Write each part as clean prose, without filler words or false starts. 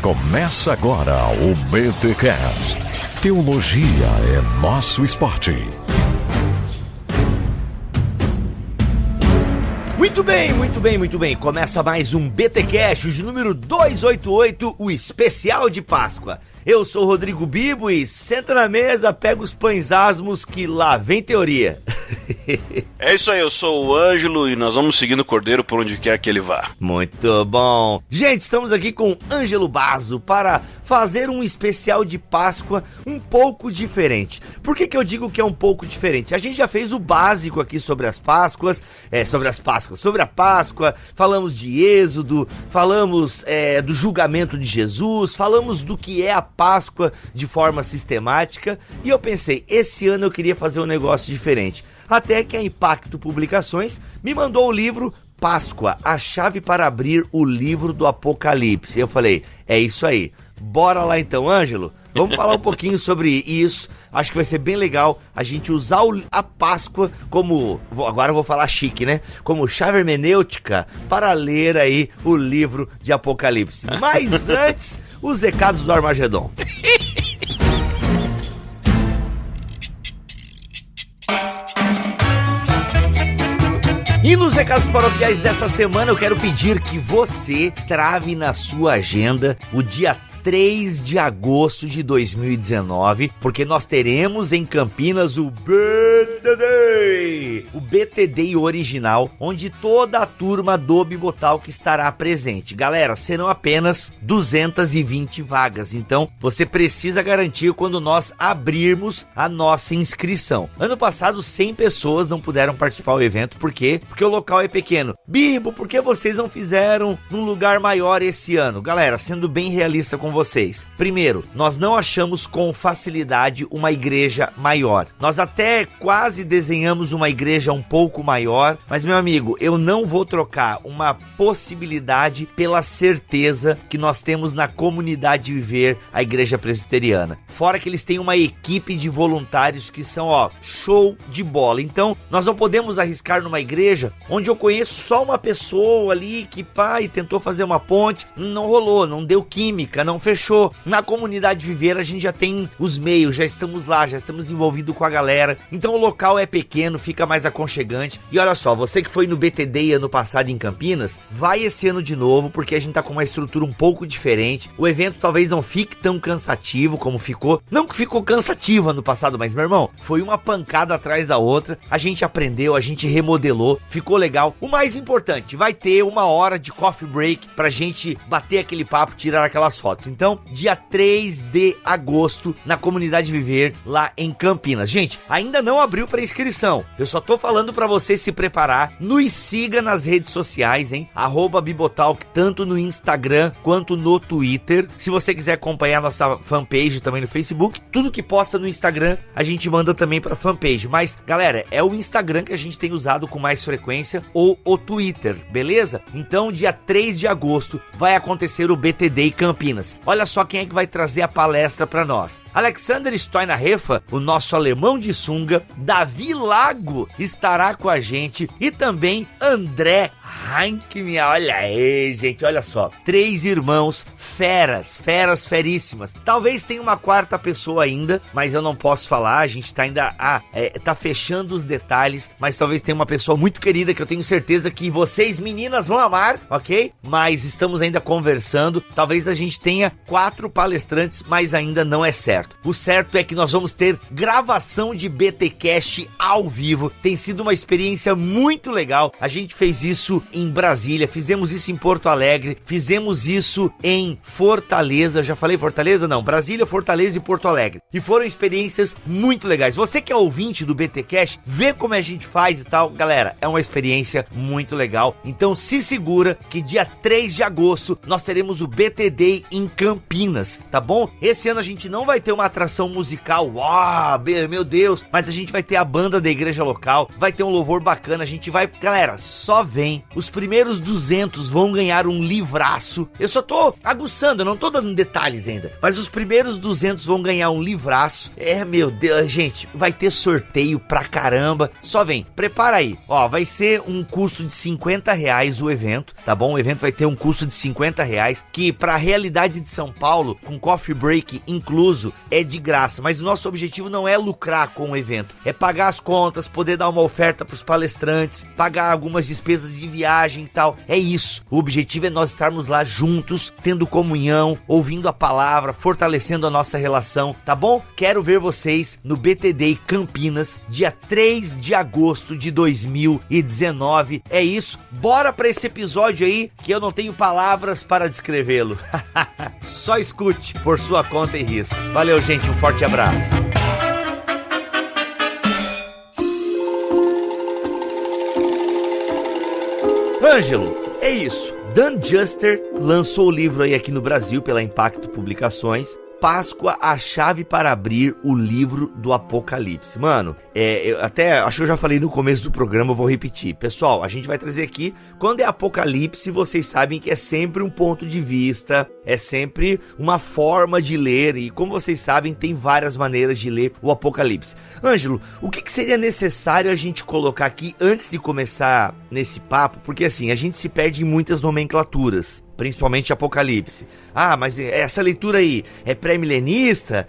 Começa agora o BTCast. Teologia é nosso esporte. Muito bem. Começa mais um BTcast de número 288, o especial de Páscoa. Eu sou o Rodrigo Bibo e senta na mesa, pega os pães asmos que lá vem teoria. É isso aí, eu sou o Ângelo e nós vamos seguindo o Cordeiro por onde quer que ele vá. Muito bom. Gente, estamos aqui com o Ângelo Basso para fazer um especial de Páscoa um pouco diferente. Por que eu digo que é um pouco diferente? A gente já fez o básico aqui sobre as Páscoas, sobre a Páscoa, falamos de Êxodo, falamos do julgamento de Jesus, falamos do que é a Páscoa de forma sistemática, e eu pensei, esse ano eu queria fazer um negócio diferente. Até que a Impacto Publicações me mandou o livro Páscoa, a chave para abrir o livro do Apocalipse. Eu falei, é isso aí, bora lá então, Ângelo? Vamos falar um pouquinho sobre isso. Acho que vai ser bem legal a gente usar a Páscoa como, agora eu vou falar chique, né? Como chave hermenêutica para ler aí o livro de Apocalipse. Mas antes, os recados do Armagedon. E nos recados paroquiais dessa semana eu quero pedir que você trave na sua agenda o dia 3 de agosto de 2019, porque nós teremos em Campinas o BTD original, onde toda a turma do Bibotalk estará presente. Galera, serão apenas 220 vagas, então você precisa garantir quando nós abrirmos a nossa inscrição. Ano passado 100 pessoas não puderam participar do evento, por quê? Porque o local é pequeno. Bibo, por que vocês não fizeram num lugar maior esse ano? Galera, sendo bem realista com vocês. Primeiro, nós não achamos com facilidade uma igreja maior. Nós até quase desenhamos uma igreja um pouco maior, mas meu amigo, eu não vou trocar uma possibilidade pela certeza que nós temos na comunidade Viver, a igreja presbiteriana. Fora que eles têm uma equipe de voluntários que são, show de bola. Então, nós não podemos arriscar numa igreja onde eu conheço só uma pessoa ali que, tentou fazer uma ponte, não rolou, não deu química, não fechou. Na comunidade Viver a gente já tem os meios, já estamos lá, já estamos envolvidos com a galera, então o local é pequeno, fica mais aconchegante. E olha só, você que foi no BTD ano passado em Campinas, vai esse ano de novo, porque a gente tá com uma estrutura um pouco diferente. O evento talvez não fique tão cansativo como ficou, não que ficou cansativo ano passado, mas meu irmão, foi uma pancada atrás da outra, a gente aprendeu, a gente remodelou, ficou legal. O mais importante, vai ter 1 hora de coffee break pra gente bater aquele papo, tirar aquelas fotos. Então, dia 3 de agosto, na comunidade Viver, lá em Campinas. Gente, ainda não abriu para inscrição. Eu só tô falando para você se preparar. Nos siga nas redes sociais, hein? @Bibotalk, tanto no Instagram quanto no Twitter. Se você quiser acompanhar nossa fanpage também no Facebook, tudo que posta no Instagram, a gente manda também pra fanpage. Mas, galera, é o Instagram que a gente tem usado com mais frequência, ou o Twitter, beleza? Então, dia 3 de agosto, vai acontecer o BTD Campinas. Olha só quem é que vai trazer a palestra para nós. Alexander Steinharrefa, o nosso alemão de sunga, Davi Lago estará com a gente e também André Heinkman. Olha aí, gente, olha só. 3 irmãos feríssimas. Talvez tenha uma 4ª pessoa ainda, mas eu não posso falar, a gente tá ainda tá fechando os detalhes, mas talvez tenha uma pessoa muito querida que eu tenho certeza que vocês meninas vão amar, ok? Mas estamos ainda conversando, talvez a gente tenha 4 palestrantes, mas ainda não é certo. O certo é que nós vamos ter gravação de BTcast ao vivo, tem sido uma experiência muito legal. A gente fez isso em Brasília, fizemos isso em Porto Alegre, fizemos isso em Fortaleza, já falei Fortaleza? Não, Brasília, Fortaleza e Porto Alegre. E foram experiências muito legais. Você que é ouvinte do BTcast, vê como a gente faz e tal. Galera, é uma experiência muito legal. Então se segura que dia 3 de agosto nós teremos o BTD em Campinas, tá bom? Esse ano a gente não vai ter uma atração musical, meu Deus, mas a gente vai ter a banda da igreja local, vai ter um louvor bacana, a gente vai... Galera, só vem os primeiros 200 vão ganhar um livraço. Eu só tô aguçando, eu não tô dando detalhes ainda, mas os primeiros 200 vão ganhar um livraço. Meu Deus, gente, vai ter sorteio pra caramba. Só vem, prepara aí. Ó, vai ser um custo de R$50 o evento, tá bom? O evento vai ter um custo de R$50, que pra realidade de São Paulo, com coffee break incluso, é de graça. Mas o nosso objetivo não é lucrar com o evento, é pagar as contas, poder dar uma oferta pros palestrantes, pagar algumas despesas de viagem e tal. É isso. O objetivo é nós estarmos lá juntos, tendo comunhão, ouvindo a palavra, fortalecendo a nossa relação, tá bom? Quero ver vocês no BTD Campinas, dia 3 de agosto de 2019. É isso. Bora pra esse episódio aí, que eu não tenho palavras para descrevê-lo. Só escute por sua conta e risco. Valeu, gente. Um forte abraço. Ângelo, é isso. Dan Juster lançou o livro aí aqui no Brasil pela Impacto Publicações. Páscoa, a chave para abrir o livro do Apocalipse. Mano, eu até acho que eu já falei no começo do programa, eu vou repetir. Pessoal, a gente vai trazer aqui, quando é Apocalipse, vocês sabem que é sempre um ponto de vista, é sempre uma forma de ler, e como vocês sabem, tem várias maneiras de ler o Apocalipse. Ângelo, o que seria necessário a gente colocar aqui antes de começar nesse papo? Porque assim, a gente se perde em muitas nomenclaturas, principalmente Apocalipse. Ah, mas essa leitura aí é pré-milenista?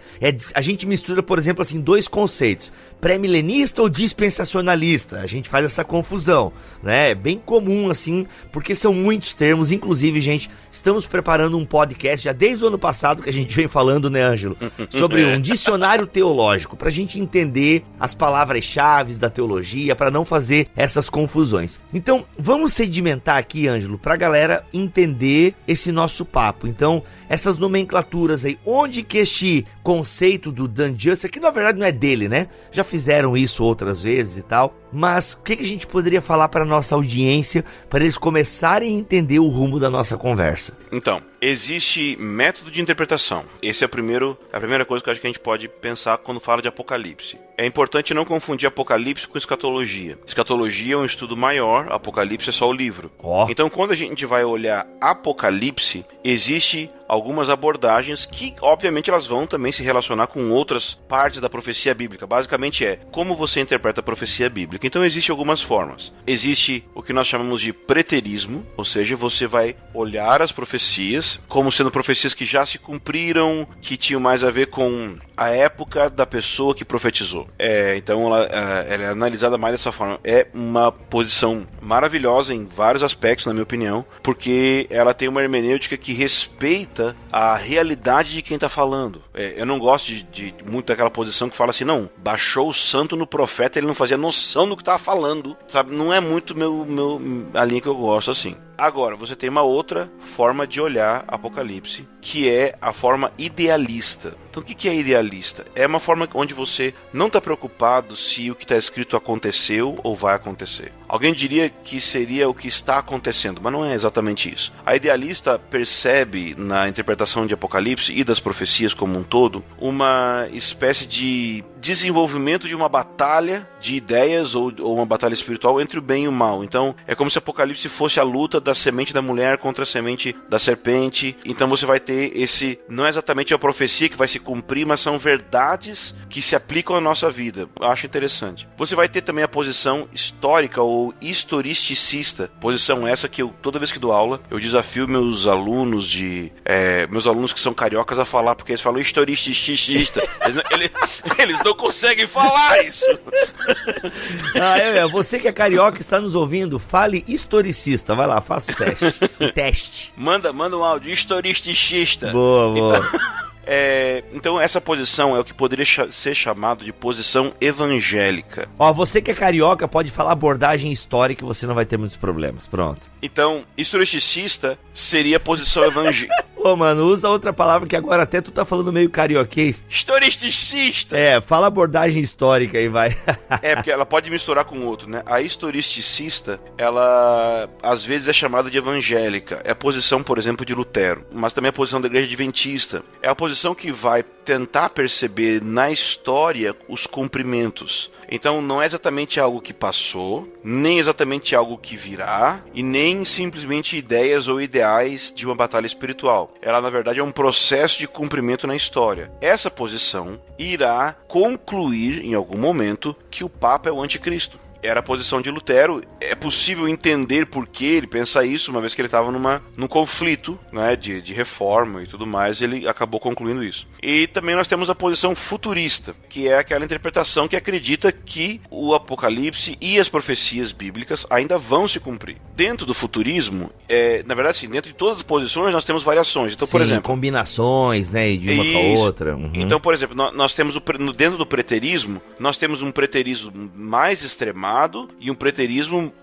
A gente mistura, por exemplo, assim, dois conceitos: pré-milenista ou dispensacionalista. A gente faz essa confusão, né? É bem comum, assim, porque são muitos termos. Inclusive, gente, estamos preparando um podcast já desde o ano passado, que a gente vem falando, né, Ângelo? Sobre um dicionário teológico, pra gente entender as palavras-chave da teologia, pra não fazer essas confusões. Então, vamos sedimentar aqui, Ângelo, pra galera entender esse nosso papo. Então, essas nomenclaturas aí, onde que este conceito do Dan Juster, que na verdade não é dele, né? Já fizeram isso outras vezes e tal, mas o que a gente poderia falar para nossa audiência, para eles começarem a entender o rumo da nossa conversa? Então, existe método de interpretação. Esse é a primeira coisa que acho que a gente pode pensar quando fala de Apocalipse. É importante não confundir Apocalipse com escatologia. Escatologia é um estudo maior, Apocalipse é só o livro. Então, quando a gente vai olhar Apocalipse, existe algumas abordagens que, obviamente, elas vão também se relacionar com outras partes da profecia bíblica. Basicamente é como você interpreta a profecia bíblica. Então, existem algumas formas. Existe o que nós chamamos de preterismo, ou seja, você vai olhar as profecias como sendo profecias que já se cumpriram, que tinham mais a ver com a época da pessoa que profetizou. Então, ela é analisada mais dessa forma. É uma posição maravilhosa em vários aspectos, na minha opinião, porque ela tem uma hermenêutica que respeita a realidade de quem está falando. Eu não gosto de muito daquela posição que fala assim, não, baixou o santo no profeta, ele não fazia noção do que estava falando, sabe? Não é muito a linha que eu gosto assim. Agora, você tem uma outra forma de olhar Apocalipse, que é a forma idealista. Então, o que é idealista? É uma forma onde você não está preocupado se o que está escrito aconteceu ou vai acontecer. Alguém diria que seria o que está acontecendo, mas não é exatamente isso. A idealista percebe na interpretação de Apocalipse e das profecias como um todo, uma espécie de desenvolvimento de uma batalha de ideias ou uma batalha espiritual entre o bem e o mal. Então, é como se Apocalipse fosse a luta da semente da mulher contra a semente da serpente. Então você vai ter não é exatamente a profecia que vai se cumprir, mas são verdades que se aplicam à nossa vida. Eu acho interessante. Você vai ter também a posição histórica ou historicista, posição essa que toda vez que dou aula, eu desafio meus alunos que são cariocas a falar, porque eles falam historicista. Eles não conseguem falar isso. Você que é carioca está nos ouvindo, fale historicista. Vai lá, faça o teste. Manda um áudio, historicista. Boa. Então essa posição é o que poderia ser chamado de posição evangélica. Você que é carioca pode falar abordagem histórica e você não vai ter muitos problemas. Pronto. Então, historicista seria a posição evangélica. Mano, usa outra palavra que agora até tu tá falando meio carioquês. Historicista. Fala abordagem histórica aí, vai. Porque ela pode misturar com outro, né? A historicista, ela às vezes é chamada de evangélica. É a posição, por exemplo, de Lutero, mas também a posição da igreja adventista. É a posição que vai tentar perceber na história os cumprimentos. Então não é exatamente algo que passou, nem exatamente algo que virá, e nem simplesmente ideias ou ideais de uma batalha espiritual. Ela, na verdade, é um processo de cumprimento na história. Essa posição irá concluir, em algum momento, que o Papa é o anticristo. Era a posição de Lutero. É possível entender por que ele pensa isso, uma vez que ele estava num conflito, né, de reforma e tudo mais, ele acabou concluindo isso. E também nós temos a posição futurista, que é aquela interpretação que acredita que o Apocalipse e as profecias bíblicas ainda vão se cumprir. Dentro do futurismo, na verdade, sim, dentro de todas as posições nós temos variações. Então, por exemplo, combinações, né, de uma com a outra. Uhum. Então, por exemplo, nós temos dentro do preterismo, nós temos um preterismo mais extremado e um preterismo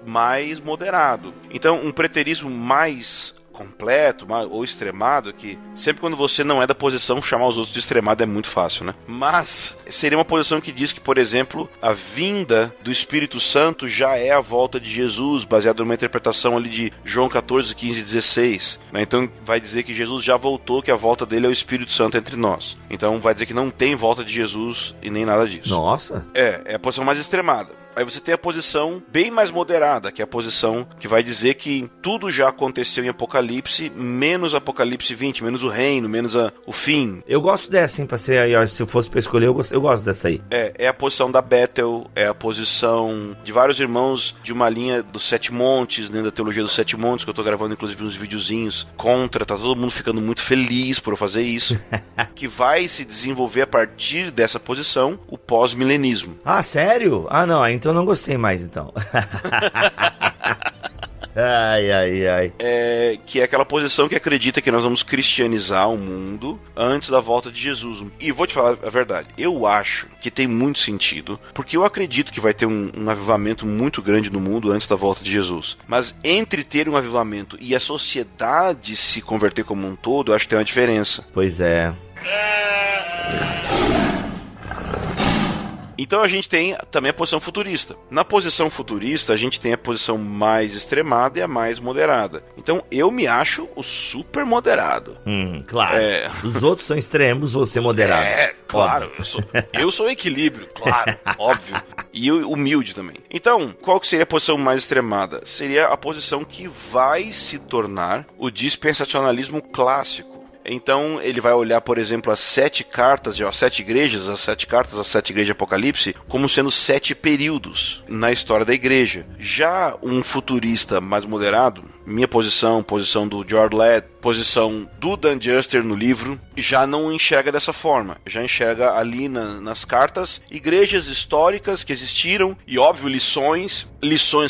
mais moderado. Então, um preterismo mais completo ou extremado, que sempre quando você não é da posição, chamar os outros de extremado é muito fácil, né? Mas seria uma posição que diz que, por exemplo, a vinda do Espírito Santo já é a volta de Jesus, baseado numa interpretação ali de João 14, 15 e 16. Né? Então vai dizer que Jesus já voltou, que a volta dele é o Espírito Santo entre nós. Então vai dizer que não tem volta de Jesus e nem nada disso. Nossa! É a posição mais extremada. Aí você tem a posição bem mais moderada, que é a posição que vai dizer que tudo já aconteceu em Apocalipse, menos Apocalipse 20, menos o reino, menos o fim. Eu gosto dessa, hein, se eu fosse pra escolher, eu gosto dessa aí. É a posição da Bethel, é a posição de vários irmãos de uma linha dos Sete Montes, dentro da teologia dos Sete Montes, que eu tô gravando inclusive uns videozinhos contra, tá todo mundo ficando muito feliz por eu fazer isso, que vai se desenvolver a partir dessa posição, o pós-milenismo. Ah, sério? Ah, não, então eu não gostei mais, então. Ai. Que é aquela posição que acredita que nós vamos cristianizar o mundo antes da volta de Jesus. E vou te falar a verdade, eu acho que tem muito sentido, porque eu acredito que vai ter um avivamento muito grande no mundo antes da volta de Jesus. Mas entre ter um avivamento e a sociedade se converter como um todo, eu acho que tem uma diferença. Pois é. Então a gente tem também a posição futurista. Na posição futurista, a gente tem a posição mais extremada e a mais moderada. Então eu me acho o super moderado. Claro. Os outros são extremos, você moderado. Claro. Eu sou equilíbrio, claro, óbvio. E humilde também. Então, qual que seria a posição mais extremada? Seria a posição que vai se tornar o dispensacionalismo clássico. Então ele vai olhar, por exemplo, as 7 cartas, as 7 igrejas, as 7 cartas, as 7 igrejas de Apocalipse, como sendo 7 períodos na história da igreja. Já um futurista mais moderado, minha posição do George Ladd, posição do Dan Juster no livro, já não enxerga dessa forma. Já enxerga ali nas cartas igrejas históricas que existiram e, óbvio, lições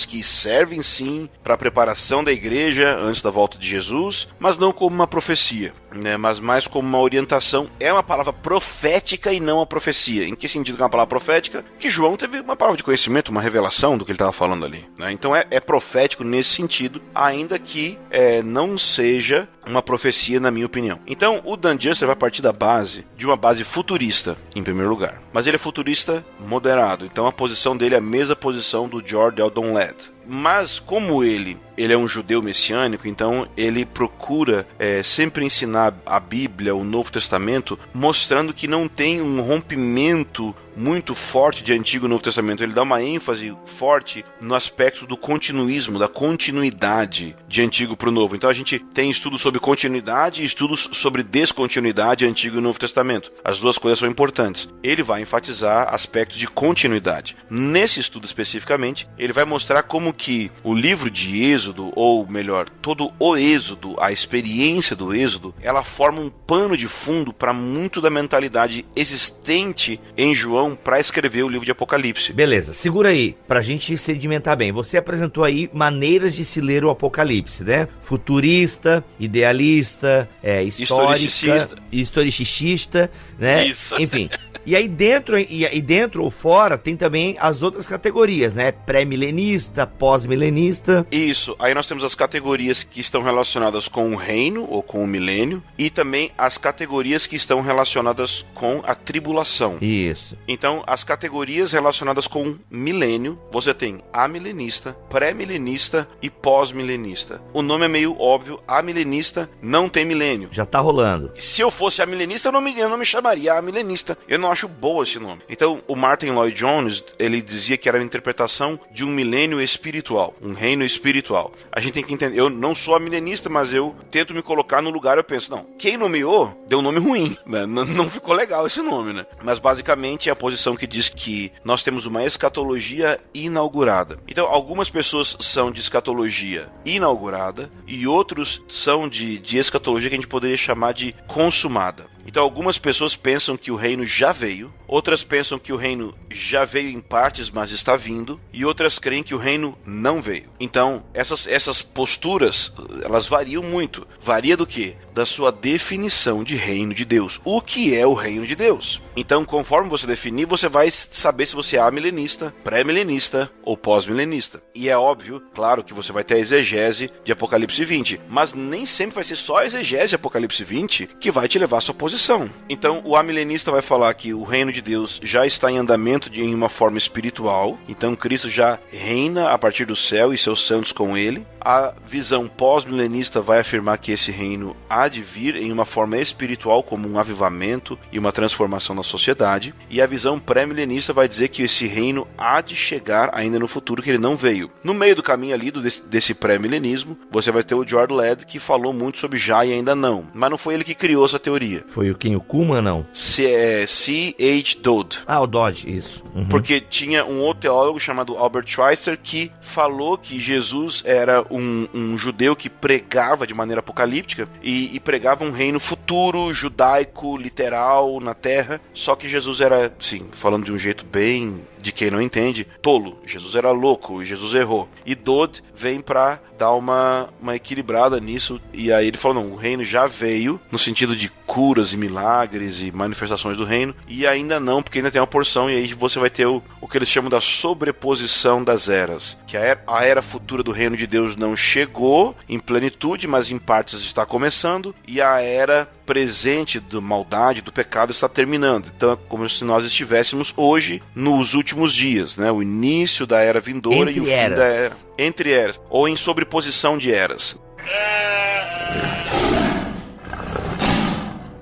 que servem sim para a preparação da igreja antes da volta de Jesus, mas não como uma profecia, né? Mas mais como uma orientação. É uma palavra profética e não uma profecia. Em que sentido que é uma palavra profética? Que João teve uma palavra de conhecimento, uma revelação do que ele estava falando ali, né? Então é profético nesse sentido, ainda que não seja uma profecia, na minha opinião. Então o Dan Juster vai partir de uma base futurista, em primeiro lugar. Mas ele é futurista moderado, então a posição dele é a mesma posição do George Eldon Ladd. Mas como ele é um judeu messiânico, então ele procura sempre ensinar a Bíblia, o Novo Testamento, mostrando que não tem um rompimento muito forte de Antigo e Novo Testamento. Ele dá uma ênfase forte no aspecto do continuismo, da continuidade de Antigo para o Novo. Então a gente tem estudos sobre continuidade e estudos sobre descontinuidade Antigo e Novo Testamento. As duas coisas são importantes. Ele vai enfatizar aspectos de continuidade. Nesse estudo especificamente, ele vai mostrar como que o livro de Êxodo, ou melhor, todo o Êxodo, a experiência do Êxodo, ela forma um pano de fundo para muito da mentalidade existente em João para escrever o livro de Apocalipse. Beleza, segura aí, pra gente sedimentar bem. Você apresentou aí maneiras de se ler o Apocalipse, né? Futurista, idealista, histórica, historicista, né? Isso. Enfim. E aí dentro ou fora tem também as outras categorias, né? Pré-milenista, pós-milenista. Isso, aí nós temos as categorias que estão relacionadas com o reino ou com o milênio e também as categorias que estão relacionadas com a tribulação. Isso. Então, as categorias relacionadas com o milênio, você tem amilenista, pré-milenista e pós-milenista. O nome é meio óbvio, amilenista não tem milênio. Já tá rolando. Se eu fosse amilenista, eu não me chamaria amilenista. Eu não acho boa esse nome. Então, o Martin Lloyd Jones, ele dizia que era a interpretação de um milênio espiritual, um reino espiritual. A gente tem que entender, eu não sou amilenista, mas eu tento me colocar no lugar, eu penso, não, quem nomeou, deu um nome ruim, né? Não ficou legal esse nome, né? Mas basicamente é a posição que diz que nós temos uma escatologia inaugurada. Então, algumas pessoas são de escatologia inaugurada e outros são de escatologia que a gente poderia chamar de consumada. Então, algumas pessoas pensam que o reino já veio, outras pensam que o reino já veio em partes, mas está vindo, e outras creem que o reino não veio. Então, essas posturas, elas variam muito. Varia do quê? Da sua definição de reino de Deus. O que é o reino de Deus? Então, conforme você definir, você vai saber se você é amilenista, pré-milenista ou pós-milenista. E é óbvio, claro, que você vai ter a exegese de Apocalipse 20, mas nem sempre vai ser só a exegese de Apocalipse 20 que vai te levar à sua posição. Então, o amilenista vai falar que o reino de Deus já está em andamento em uma forma espiritual. Então, Cristo já reina a partir do céu e seus santos com ele. A visão pós-milenista vai afirmar que esse reino há de vir em uma forma espiritual, como um avivamento e uma transformação na sociedade. E a visão pré-milenista vai dizer que esse reino há de chegar ainda no futuro, que ele não veio. No meio do caminho ali desse pré-milenismo, você vai ter o George Led, que falou muito sobre já e ainda não. Mas não foi ele que criou essa teoria. Foi o quem? O Kuhlman, não? C.H. Dodd. Ah, o Dodd, isso. Uhum. Porque tinha um outro teólogo chamado Albert Schweitzer que falou que Jesus era um judeu que pregava de maneira apocalíptica e pregava um reino futuro, judaico, literal, na terra. Só que Jesus era, sim, falando de um jeito bem de quem não entende, tolo. Jesus era louco e Jesus errou. E Dodd vem pra dar uma equilibrada nisso. E aí ele falou, não, o reino já veio, no sentido de curas e milagres e manifestações do reino, e ainda não, porque ainda tem uma porção, e aí você vai ter o que eles chamam da sobreposição das eras, que a era futura do reino de Deus não chegou em plenitude, mas em partes está começando, e a era presente da maldade, do pecado está terminando. Então é como se nós estivéssemos hoje nos últimos dias, né? O início da era vindoura e o fim da era. Entre eras, ou em sobreposição de eras.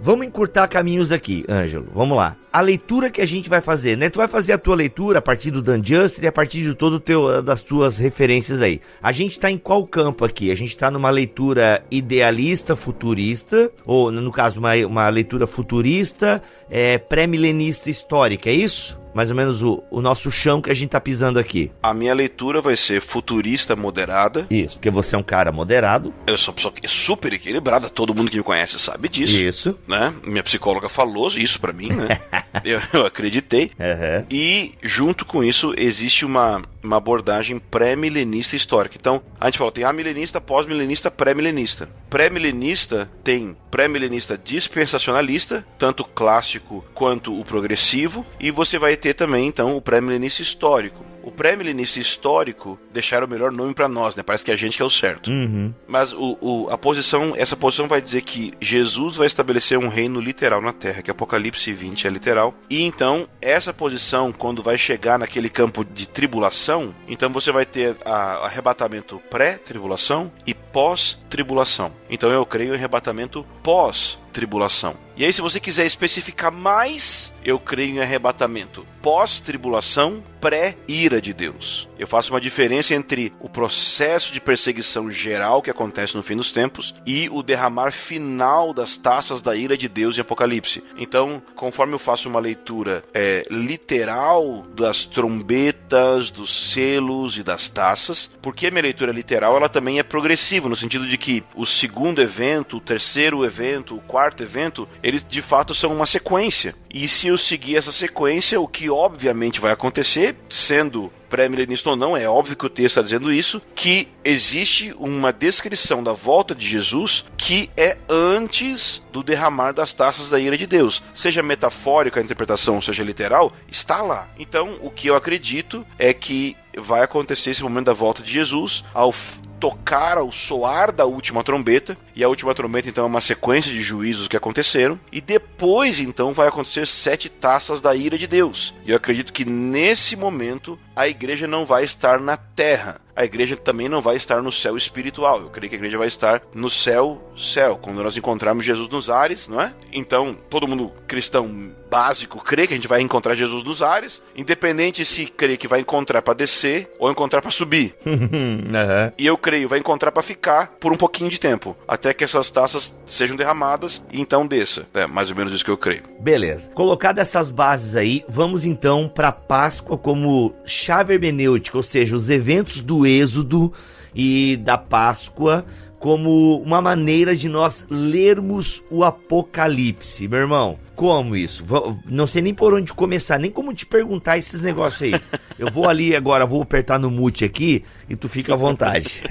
Vamos encurtar caminhos aqui, Ângelo. Vamos lá. A leitura que a gente vai fazer, né? Tu vai fazer a tua leitura a partir do Dan Juster e a partir de das tuas referências aí. A gente tá em qual campo aqui? A gente tá numa leitura idealista, futurista, ou no caso uma leitura futurista, pré-milenista histórica, é isso? Mais ou menos o nosso chão que a gente tá pisando aqui. A minha leitura vai ser futurista moderada. Isso, porque você é um cara moderado. Eu sou uma pessoa super equilibrada, todo mundo que me conhece sabe disso. Isso. Né? Minha psicóloga falou isso pra mim, né? eu acreditei. Uhum. E junto com isso existe uma abordagem pré-milenista histórica. Então, a gente fala, tem amilenista, pós-milenista, pré-milenista. Pré-milenista tem pré-milenista dispensacionalista, tanto clássico quanto o progressivo, e você vai ter também, então, o pré-milenista histórico. O pré-milenista histórico deixaram o melhor nome pra nós, né? Parece que a gente que é o certo. Uhum. Mas essa posição vai dizer que Jesus vai estabelecer um reino literal na Terra, que Apocalipse 20 é literal. E então, essa posição, quando vai chegar naquele campo de tribulação, então você vai ter arrebatamento pré-tribulação e pós-tribulação. Então eu creio em arrebatamento pós-tribulação. E aí, se você quiser especificar mais, eu creio em arrebatamento pós-tribulação, pré-ira de Deus. Eu faço uma diferença entre o processo de perseguição geral que acontece no fim dos tempos e o derramar final das taças da ira de Deus em Apocalipse. Então, conforme eu faço uma leitura literal das trombetas, dos selos e das taças, porque a minha leitura literal ela também é progressiva, no sentido de que o segundo evento, o terceiro evento, o quarto evento, eles de fato são uma sequência. E se eu seguir essa sequência, o que obviamente vai acontecer, sendo pré-milenista ou não, é óbvio que o texto está dizendo isso, que existe uma descrição da volta de Jesus que é antes do derramar das taças da ira de Deus. Seja metafórica a interpretação, seja literal, está lá. Então, o que eu acredito é que vai acontecer esse momento da volta de Jesus ao tocar, ao soar da última trombeta, e a última trombeta então é uma sequência de juízos que aconteceram, e depois então vai acontecer 7 taças da ira de Deus. E eu acredito que nesse momento a igreja não vai estar na terra, a igreja também não vai estar no céu espiritual. Eu creio que a igreja vai estar no céu, quando nós encontrarmos Jesus nos ares, não é? Então, todo mundo cristão básico crê que a gente vai encontrar Jesus nos ares, independente se crê que vai encontrar para descer ou encontrar para subir. E eu creio, vai encontrar para ficar por um pouquinho de tempo, até que essas taças sejam derramadas e então desça. É mais ou menos isso que eu creio. Beleza. Colocadas essas bases aí, vamos então para Páscoa como chave hermenêutica, ou seja, os eventos do Êxodo e da Páscoa como uma maneira de nós lermos o Apocalipse. Meu irmão, como isso? Não sei nem por onde começar, nem como te perguntar esses negócios aí. Eu vou ali agora, vou apertar no mute aqui e tu fica à vontade.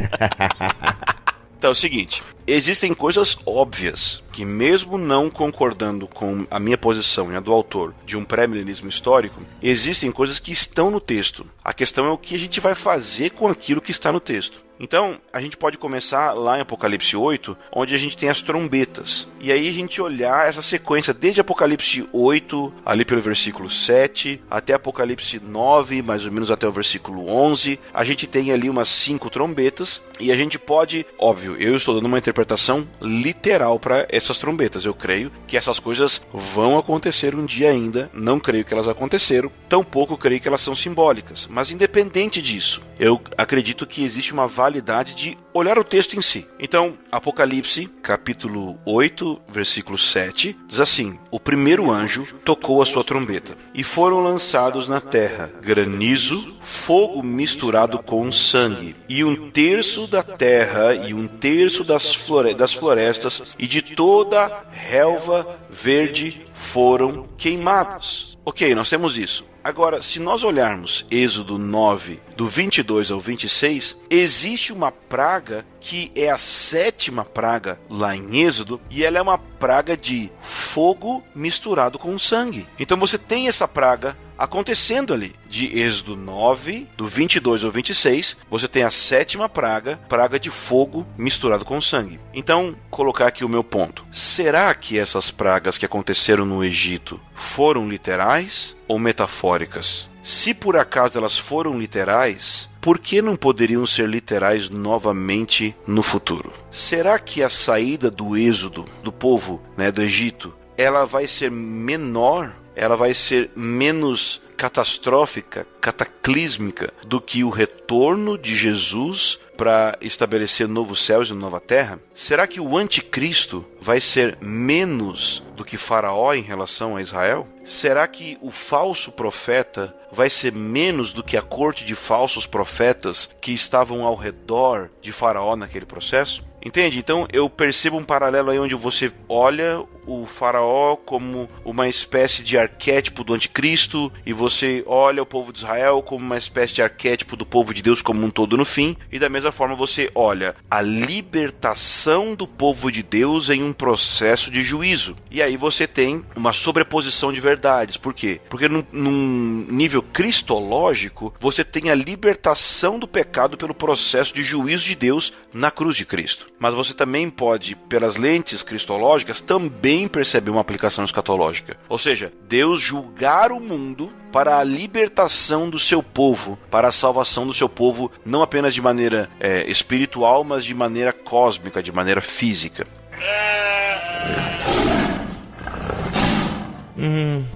Então é o seguinte, existem coisas óbvias que, mesmo não concordando com a minha posição e a do autor de um pré-milenismo histórico, existem coisas que estão no texto. A questão é o que a gente vai fazer com aquilo que está no texto. Então, a gente pode começar lá em Apocalipse 8, onde a gente tem as trombetas. E aí a gente olhar essa sequência desde Apocalipse 8, ali pelo versículo 7, até Apocalipse 9, mais ou menos até o versículo 11. A gente tem ali umas 5 trombetas e a gente pode, óbvio, eu estou dando uma interpretação literal para essas trombetas. Eu creio que essas coisas vão acontecer um dia ainda. Não creio que elas aconteceram, tampouco creio que elas são simbólicas. Mas independente disso, eu acredito que existe uma validade de olhar o texto em si. Então, Apocalipse, capítulo 8, versículo 7, diz assim: o primeiro anjo tocou a sua trombeta, e foram lançados na terra granizo, fogo misturado com sangue, e 1/3 da terra e 1/3 das florestas e de toda a relva verde foram queimados. Ok, nós temos isso. Agora, se nós olharmos Êxodo 9, do 22 ao 26, existe uma praga que é a 7ª praga lá em Êxodo, e ela é uma praga de fogo misturado com sangue. Então você tem essa praga acontecendo ali. De Êxodo 9, do 22 ao 26, você tem a 7ª praga, praga de fogo misturado com sangue. Então, colocar aqui o meu ponto. Será que essas pragas que aconteceram no Egito foram literais ou metafóricas? Se por acaso elas foram literais, por que não poderiam ser literais novamente no futuro? Será que a saída do êxodo do povo, do Egito, ela vai ser menor? Ela vai ser menos catastrófica, cataclísmica do que o retorno de Jesus para estabelecer novos céus e nova terra? Será que o anticristo vai ser menos do que Faraó em relação a Israel? Será que o falso profeta vai ser menos do que a corte de falsos profetas que estavam ao redor de Faraó naquele processo? Entende? Então eu percebo um paralelo aí onde você olha o Faraó como uma espécie de arquétipo do anticristo, e você olha o povo de Israel como uma espécie de arquétipo do povo de Deus como um todo no fim, e da mesma forma você olha a libertação do povo de Deus em um processo de juízo. E aí você tem uma sobreposição de verdades. Por quê? Porque num nível cristológico, você tem a libertação do pecado pelo processo de juízo de Deus na cruz de Cristo. Mas você também pode, pelas lentes cristológicas, também perceber uma aplicação escatológica. Ou seja, Deus julgar o mundo para a libertação do seu povo, para a salvação do seu povo, não apenas de maneira espiritual, mas de maneira cósmica, de maneira física.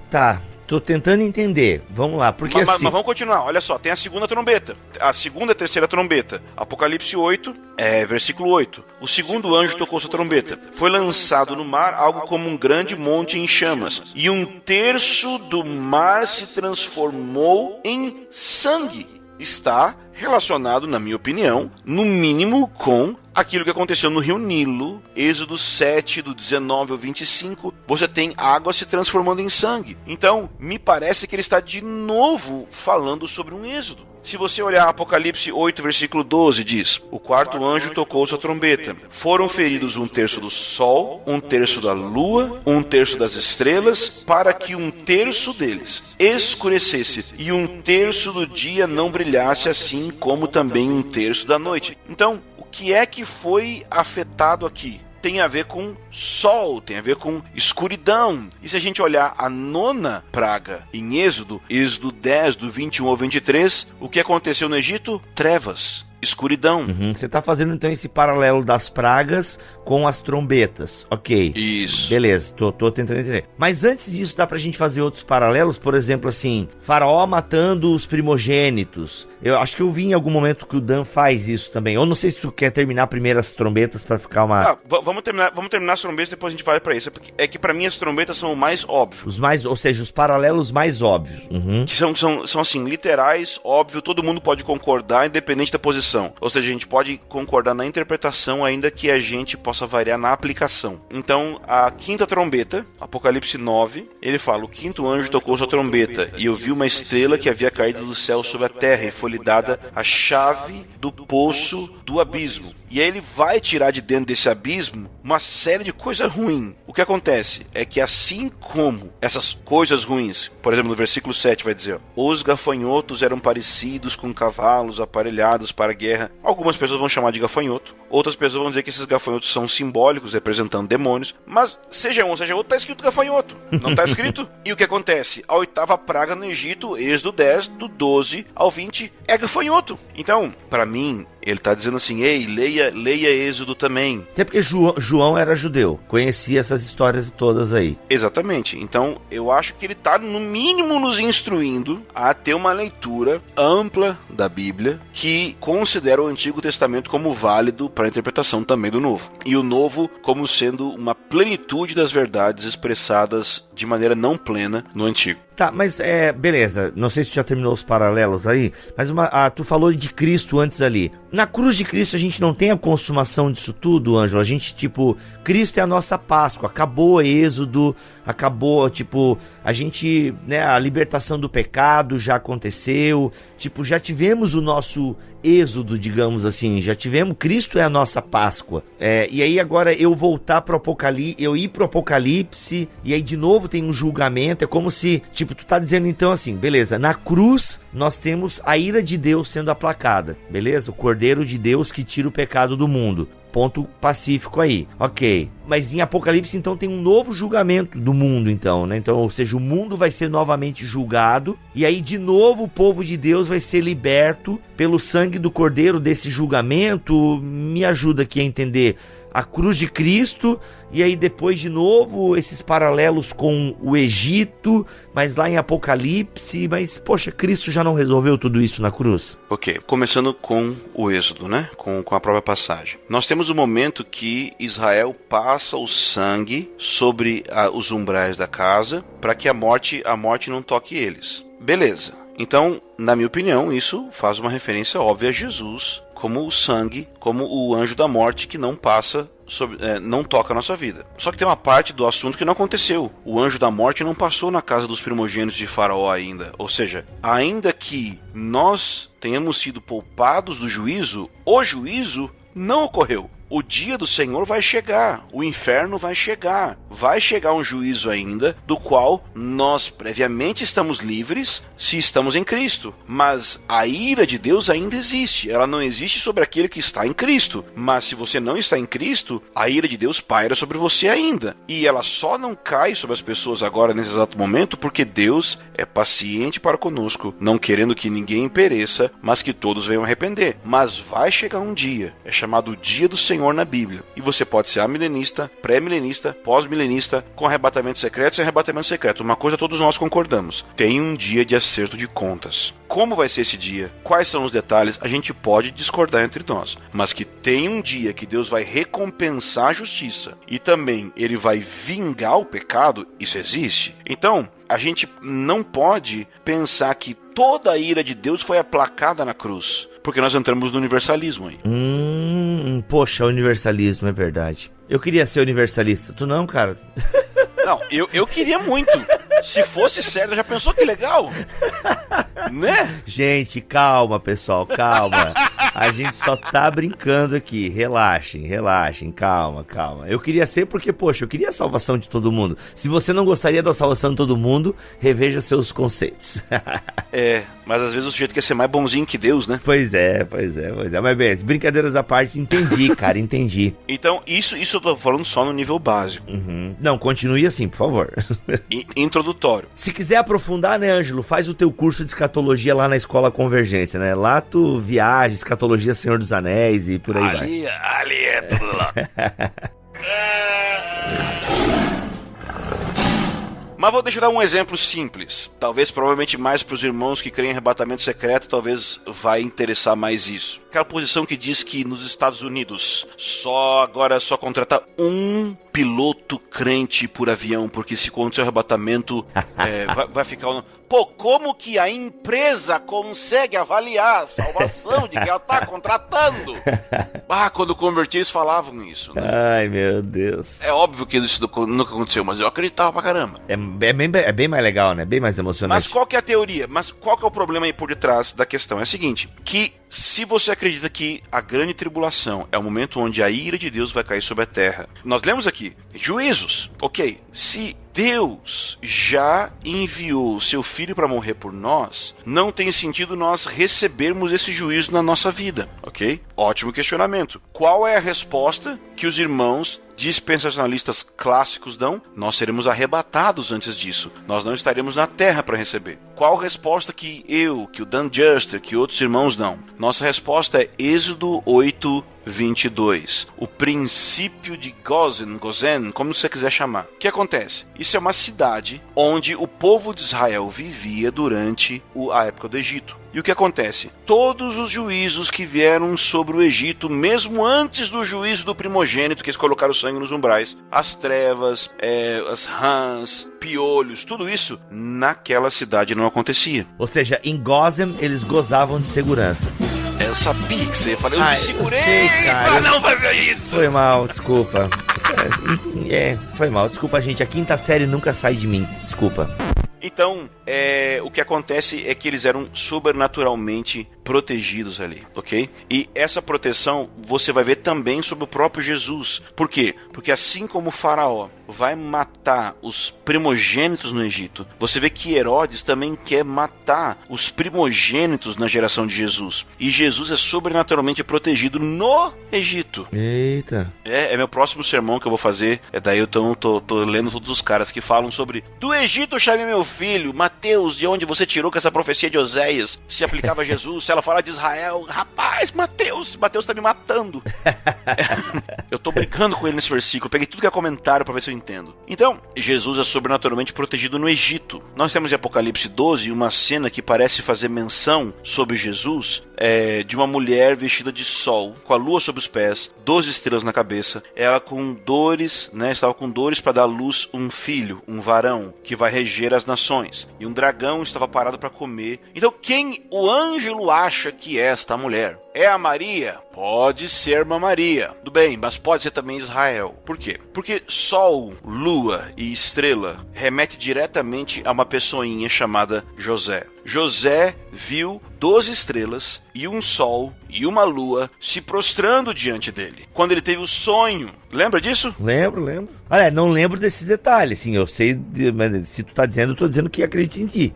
Tá. Tô tentando entender. Vamos lá, porque mas vamos continuar. Olha só, tem a segunda trombeta. A segunda e terceira trombeta. Apocalipse 8, versículo 8. O segundo anjo tocou sua trombeta. Foi lançado no mar algo como um grande monte em chamas. E 1/3 do mar se transformou em sangue. Está relacionado, na minha opinião, no mínimo com aquilo que aconteceu no Rio Nilo, Êxodo 7, do 19 ao 25, você tem água se transformando em sangue. Então, me parece que ele está de novo falando sobre um êxodo. Se você olhar Apocalipse 8, versículo 12, diz: o quarto anjo tocou sua trombeta. Foram feridos 1/3 do sol, 1/3 da lua, 1/3 das estrelas, para que 1/3 deles escurecesse e 1/3 do dia não brilhasse, assim como também 1/3 da noite. Então, o que é que foi afetado aqui? Tem a ver com sol, tem a ver com escuridão. E se a gente olhar a 9ª praga em Êxodo 10, do 21 ao 23, o que aconteceu no Egito? Trevas, escuridão. Você tá fazendo então esse paralelo das pragas com as trombetas, ok. Isso. Beleza, tô tentando entender. Mas antes disso, dá pra gente fazer outros paralelos? Por exemplo, assim, Faraó matando os primogênitos. Eu acho que eu vi em algum momento que o Dan faz isso também. Eu não sei se tu quer terminar primeiro as trombetas pra ficar uma... Vamos terminar as trombetas, depois a gente vai pra isso. É que pra mim as trombetas são o mais óbvio. Ou seja, os paralelos mais óbvios. Que são assim, literais, óbvio, todo mundo pode concordar, independente da posição. Ou seja, a gente pode concordar na interpretação, ainda que a gente possa variar na aplicação. Então, a 5ª trombeta, Apocalipse 9, ele fala: o 5º anjo tocou sua trombeta, e eu vi uma estrela que havia caído do céu sobre a terra, e foi-lhe dada a chave do poço do abismo. E aí ele vai tirar de dentro desse abismo uma série de coisas ruins. O que acontece é que assim como essas coisas ruins, por exemplo, no versículo 7 vai dizer: os gafanhotos eram parecidos com cavalos aparelhados para a guerra. Algumas pessoas vão chamar de gafanhoto, outras pessoas vão dizer que esses gafanhotos são simbólicos, representando demônios, mas seja um, seja outro, está escrito gafanhoto, não está escrito? E o que acontece? A 8ª praga no Egito, Êxodo 10, do 12 ao 20, é gafanhoto. Então, para mim, ele está dizendo assim: ei, leia Êxodo também. Até porque João era judeu, conhecia essas histórias todas aí. Exatamente. Então, eu acho que ele está, no mínimo, nos instruindo a ter uma leitura ampla da Bíblia, que considera o Antigo Testamento como válido para a interpretação também do Novo. E o Novo como sendo uma plenitude das verdades expressadas de maneira não plena no Antigo. Tá, mas beleza, não sei se já terminou os paralelos aí, mas tu falou de Cristo antes ali. Na cruz de Cristo a gente não tem a consumação disso tudo, Ângelo. A gente, Cristo é a nossa Páscoa, acabou Êxodo, acabou, a gente, né, a libertação do pecado já aconteceu, já tivemos o nosso Êxodo, digamos assim, já tivemos, Cristo é a nossa Páscoa. E aí agora eu voltar pro Apocalipse, eu ir pro Apocalipse, e aí de novo tem um julgamento, é como se, tu tá dizendo então assim, beleza, na cruz nós temos a ira de Deus sendo aplacada, beleza? O Cordeiro de Deus que tira o pecado do mundo. Ponto pacífico aí, ok. Mas em Apocalipse, então, tem um novo julgamento do mundo, então, né? Então, ou seja, o mundo vai ser novamente julgado, e aí, de novo, o povo de Deus vai ser liberto pelo sangue do Cordeiro desse julgamento. Me ajuda aqui a entender a cruz de Cristo, e aí depois, de novo, esses paralelos com o Egito, mas lá em Apocalipse, mas, poxa, Cristo já não resolveu tudo isso na cruz? Ok, começando com o Êxodo, né? Com a própria passagem. Nós temos o momento que Israel passa o sangue sobre os umbrais da casa, para que a morte não toque eles. Beleza. Então, na minha opinião, isso faz uma referência óbvia a Jesus, como o sangue, como o anjo da morte que não passa não toca a nossa vida. Só que tem uma parte do assunto que não aconteceu. O anjo da morte não passou na casa dos primogênitos de Faraó ainda. Ou seja, ainda que nós tenhamos sido poupados do juízo, o juízo não ocorreu. O dia do Senhor vai chegar, o inferno vai chegar um juízo ainda, do qual nós previamente estamos livres se estamos em Cristo, mas a ira de Deus ainda existe, ela não existe sobre aquele que está em Cristo, mas se você não está em Cristo, a ira de Deus paira sobre você ainda, e ela só não cai sobre as pessoas agora nesse exato momento, porque Deus é paciente para conosco, não querendo que ninguém pereça, mas que todos venham arrepender. Mas vai chegar um dia, é chamado o dia do Senhor na Bíblia, e você pode ser amilenista, pré-milenista, pós-milenista, com arrebatamento secreto e sem arrebatamento secreto. Uma coisa todos nós concordamos: tem um dia de acerto de contas. Como vai ser esse dia? Quais são os detalhes? A gente pode discordar entre nós, mas que tem um dia que Deus vai recompensar a justiça e também ele vai vingar o pecado, isso existe. Então, a gente não pode pensar que toda a ira de Deus foi aplacada na cruz, porque nós entramos no universalismo aí. Poxa, universalismo, é verdade. Eu queria ser universalista. Tu não, cara? Não, eu queria muito. Se fosse sério, já pensou que legal? Né? Gente, calma, pessoal, calma. A gente só tá brincando aqui. Relaxem, calma. Eu queria ser porque, poxa, eu queria a salvação de todo mundo. Se você não gostaria da salvação de todo mundo, reveja seus conceitos. Mas às vezes o sujeito quer ser mais bonzinho que Deus, né? Pois é. Mas bem, brincadeiras à parte, entendi, cara, entendi. Então, isso eu tô falando só no nível básico. Uhum. Não, continue assim, por favor. Introdutório. Se quiser aprofundar, né, Ângelo, faz o teu curso de escatologia lá na Escola Convergência, né? Lá tu viaja, escatologia Senhor dos Anéis e por aí vai. Ali é tudo lá. Mas deixa eu dar um exemplo simples. Talvez, provavelmente mais para os irmãos que creem em arrebatamento secreto, talvez vai interessar mais isso. Aquela posição que diz que nos Estados Unidos agora só contrata um piloto crente por avião, porque se acontecer o arrebatamento, vai ficar... Pô, como que a empresa consegue avaliar a salvação de quem ela tá contratando? Quando converti eles falavam isso, né? Ai, meu Deus. É óbvio que isso nunca aconteceu, mas eu acreditava pra caramba. É bem mais legal, né? Bem mais emocionante. Mas qual que é a teoria? Mas qual que é o problema aí por detrás da questão? É o seguinte, que se você acredita que a grande tribulação é o momento onde a ira de Deus vai cair sobre a terra, nós lemos aqui, juízos, ok, se Deus já enviou seu filho para morrer por nós, não tem sentido nós recebermos esse juízo na nossa vida, ok? Ótimo questionamento. Qual é a resposta que os irmãos dispensacionalistas clássicos dão? Nós seremos arrebatados antes disso. Nós não estaremos na terra para receber. Qual a resposta que o Dan Juster, que outros irmãos dão? Nossa resposta é Êxodo 8:22. O princípio de Gozen, como você quiser chamar. O que acontece? Isso é uma cidade onde o povo de Israel vivia durante a época do Egito. E o que acontece? Todos os juízos que vieram sobre o Egito, mesmo antes do juízo do primogênito, que eles colocaram sangue nos umbrais, as trevas, as rãs, piolhos, tudo isso, naquela cidade não acontecia. Ou seja, em Gozem eles gozavam de segurança. Eu sabia que você ia falar, eu me segurei pra não fazer isso. Foi mal, desculpa. Foi mal, desculpa, gente. A quinta série nunca sai de mim, desculpa. Então, o que acontece é que eles eram sobrenaturalmente protegidos ali, ok? E essa proteção você vai ver também sobre o próprio Jesus. Por quê? Porque assim como o faraó vai matar os primogênitos no Egito, você vê que Herodes também quer matar os primogênitos na geração de Jesus. E Jesus é sobrenaturalmente protegido no Egito. Eita. É meu próximo sermão que eu vou fazer. Daí eu tô lendo todos os caras que falam sobre do Egito eu chamei meu filho, Mateus, de onde você tirou que essa profecia de Oséias se aplicava a Jesus? Se ela fala de Israel, rapaz, Mateus tá me matando. Eu tô brincando com ele nesse versículo, peguei tudo que é comentário pra ver se eu entendo. Então, Jesus é sobrenaturalmente protegido no Egito. Nós temos em Apocalipse 12 uma cena que parece fazer menção sobre Jesus, de uma mulher vestida de sol, com a lua sobre os pés, 12 estrelas na cabeça, ela com dores, estava com dores para dar à luz um filho, um varão, que vai reger as nações. E um dragão estava parado para comer. Então, quem o Ângelo acha que é esta mulher? É a Maria? Pode ser uma Maria. Tudo bem, mas pode ser também Israel. Por quê? Porque sol, lua e estrela remete diretamente a uma pessoinha chamada José. José viu 12 estrelas e um sol e uma lua se prostrando diante dele. Quando ele teve o sonho. Lembra disso? Lembro. Olha, não lembro desses detalhes, sim. Eu sei, mas se tu tá dizendo, eu tô dizendo que acredito em ti.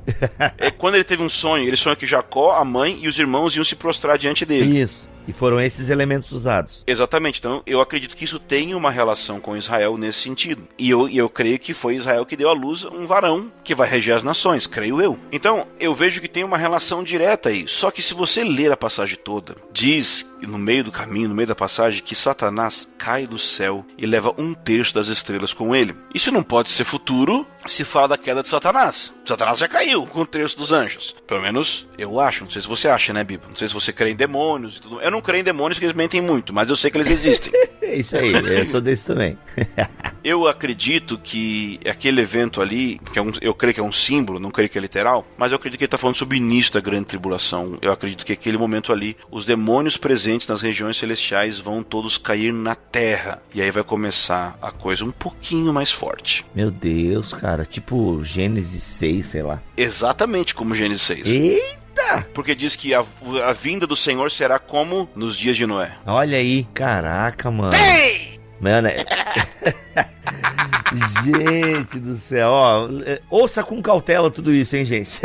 Quando ele teve um sonho, ele sonhou que Jacó, a mãe e os irmãos iam se prostrar diante dele. Isso. E foram esses elementos usados. Exatamente. Então, eu acredito que isso tem uma relação com Israel nesse sentido. E eu creio que foi Israel que deu à luz um varão que vai reger as nações, creio eu. Então, eu vejo que tem uma relação direta aí. Só que se você ler a passagem toda, diz no meio do caminho, no meio da passagem, que Satanás cai do céu e leva 1/3 das estrelas com ele. Isso não pode ser futuro se fala da queda de Satanás. Satanás já caiu com 1/3 dos anjos. Pelo menos eu acho. Não sei se você acha, né, Bíblia? Não sei se você crê em demônios e tudo. Eu não creio em demônios, que eles mentem muito, mas eu sei que eles existem. É isso aí, eu sou desse também. Eu acredito que aquele evento ali, eu creio que é um símbolo, não creio que é literal, mas eu acredito que ele está falando sobre o início da grande tribulação. Eu acredito que aquele momento ali, os demônios presentes nas regiões celestiais vão todos cair na terra. E aí vai começar a coisa um pouquinho mais forte. Meu Deus, cara, tipo Gênesis 6, sei lá. Exatamente como Gênesis 6. Eita! Porque diz que a vinda do Senhor será como nos dias de Noé. Olha aí, caraca, mano. Mano, gente do céu, ó, ouça com cautela tudo isso, hein, gente?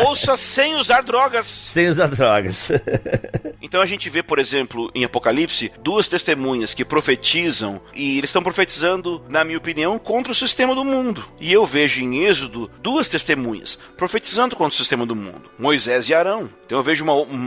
Ouça sem usar drogas. Sem usar drogas. Então a gente vê, por exemplo, em Apocalipse, duas testemunhas que profetizam, e eles estão profetizando, na minha opinião, contra o sistema do mundo. E eu vejo em Êxodo duas testemunhas profetizando contra o sistema do mundo, Moisés e Arão. Então eu vejo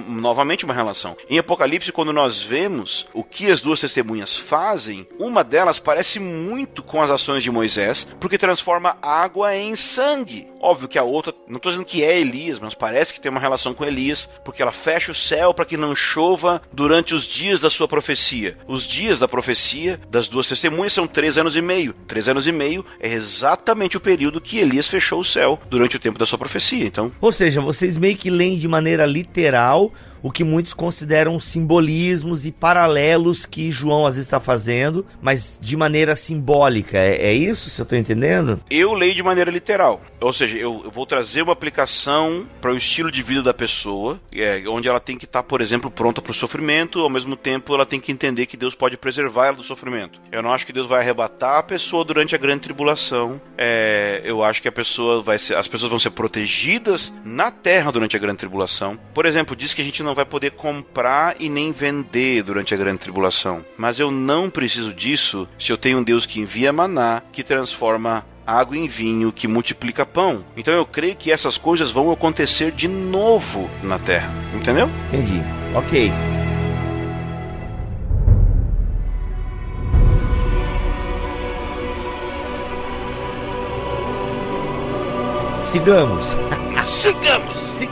novamente uma relação. Em Apocalipse, quando nós vemos o que as duas testemunhas fazem, uma delas parece muito com as ações de Moisés, porque transforma água em sangue. Óbvio que a outra, não estou dizendo que é Elias, mas parece que tem uma relação com Elias, porque ela fecha o céu para que não chova durante os dias da sua profecia. Os dias da profecia das duas testemunhas são 3 anos e meio. 3 anos e meio é exatamente o período que Elias fechou o céu durante o tempo da sua profecia. Então, ou seja, vocês meio que leem de maneira literal o que muitos consideram simbolismos e paralelos que João às vezes está fazendo, mas de maneira simbólica. É isso, se eu estou entendendo? Eu leio de maneira literal. Ou seja, eu vou trazer uma aplicação para o estilo de vida da pessoa, onde ela tem que estar, por exemplo, pronta para o sofrimento, ao mesmo tempo ela tem que entender que Deus pode preservar ela do sofrimento. Eu não acho que Deus vai arrebatar a pessoa durante a grande tribulação. Eu acho que as pessoas vão ser protegidas na terra durante a grande tribulação. Por exemplo, diz que a gente não vai poder comprar e nem vender durante a grande tribulação. Mas eu não preciso disso se eu tenho um Deus que envia maná, que transforma água em vinho, que multiplica pão. Então eu creio que essas coisas vão acontecer de novo na terra. Entendeu? Entendi. Ok. Sigamos.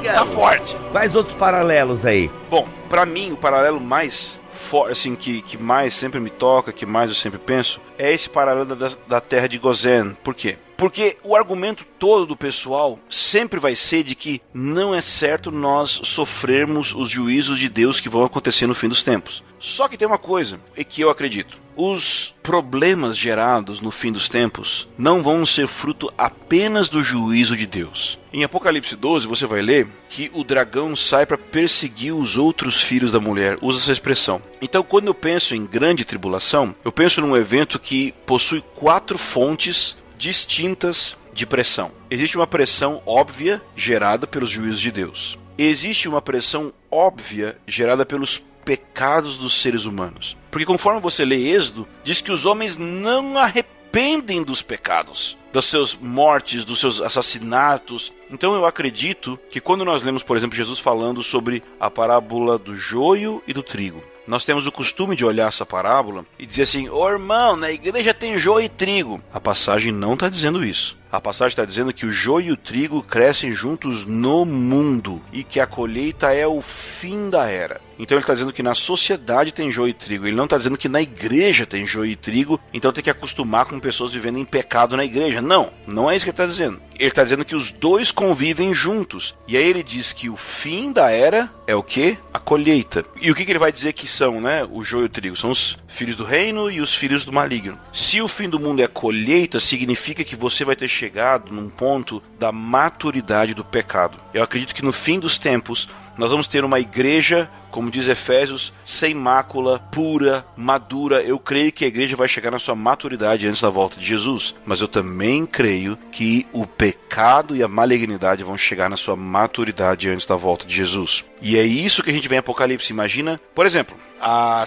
Tá forte. Quais outros paralelos aí? Bom, pra mim o paralelo mais forte, assim, que mais sempre me toca, que mais eu sempre penso, é esse paralelo da terra de Gozém. Por quê? Porque o argumento todo do pessoal sempre vai ser de que não é certo nós sofrermos os juízos de Deus que vão acontecer no fim dos tempos. Só que tem uma coisa, e que eu acredito. Os problemas gerados no fim dos tempos não vão ser fruto apenas do juízo de Deus. Em Apocalipse 12 você vai ler que o dragão sai para perseguir os outros filhos da mulher. Usa essa expressão. Então quando eu penso em grande tribulação, eu penso num evento que possui 4 fontes distintas de pressão. Existe uma pressão óbvia gerada pelos juízos de Deus. Existe uma pressão óbvia gerada pelos pecados dos seres humanos. Porque conforme você lê Êxodo, diz que os homens não arrependem dos pecados, das suas mortes, dos seus assassinatos. Então eu acredito que quando nós lemos, por exemplo, Jesus falando sobre a parábola do joio e do trigo, nós temos o costume de olhar essa parábola e dizer assim: ô irmão, na igreja tem joio e trigo. A passagem não está dizendo isso. A passagem está dizendo que o joio e o trigo crescem juntos no mundo e que a colheita é o fim da era. Então ele está dizendo que na sociedade tem joio e trigo. Ele não está dizendo que na igreja tem joio e trigo, então tem que acostumar com pessoas vivendo em pecado na igreja. Não, não é isso que ele está dizendo. Ele está dizendo que os dois convivem juntos. E aí ele diz que o fim da era é o quê? A colheita. E o que ele vai dizer que são, né? O joio e o trigo. São os filhos do reino e os filhos do maligno. Se o fim do mundo é colheita, significa que você vai ter chegado num ponto da maturidade do pecado. Eu acredito que no fim dos tempos nós vamos ter uma igreja, como diz Efésios, sem mácula, pura, madura. Eu creio que a igreja vai chegar na sua maturidade antes da volta de Jesus. Mas eu também creio que o pecado e a malignidade vão chegar na sua maturidade antes da volta de Jesus. E é isso que a gente vê em Apocalipse. Imagina, por exemplo,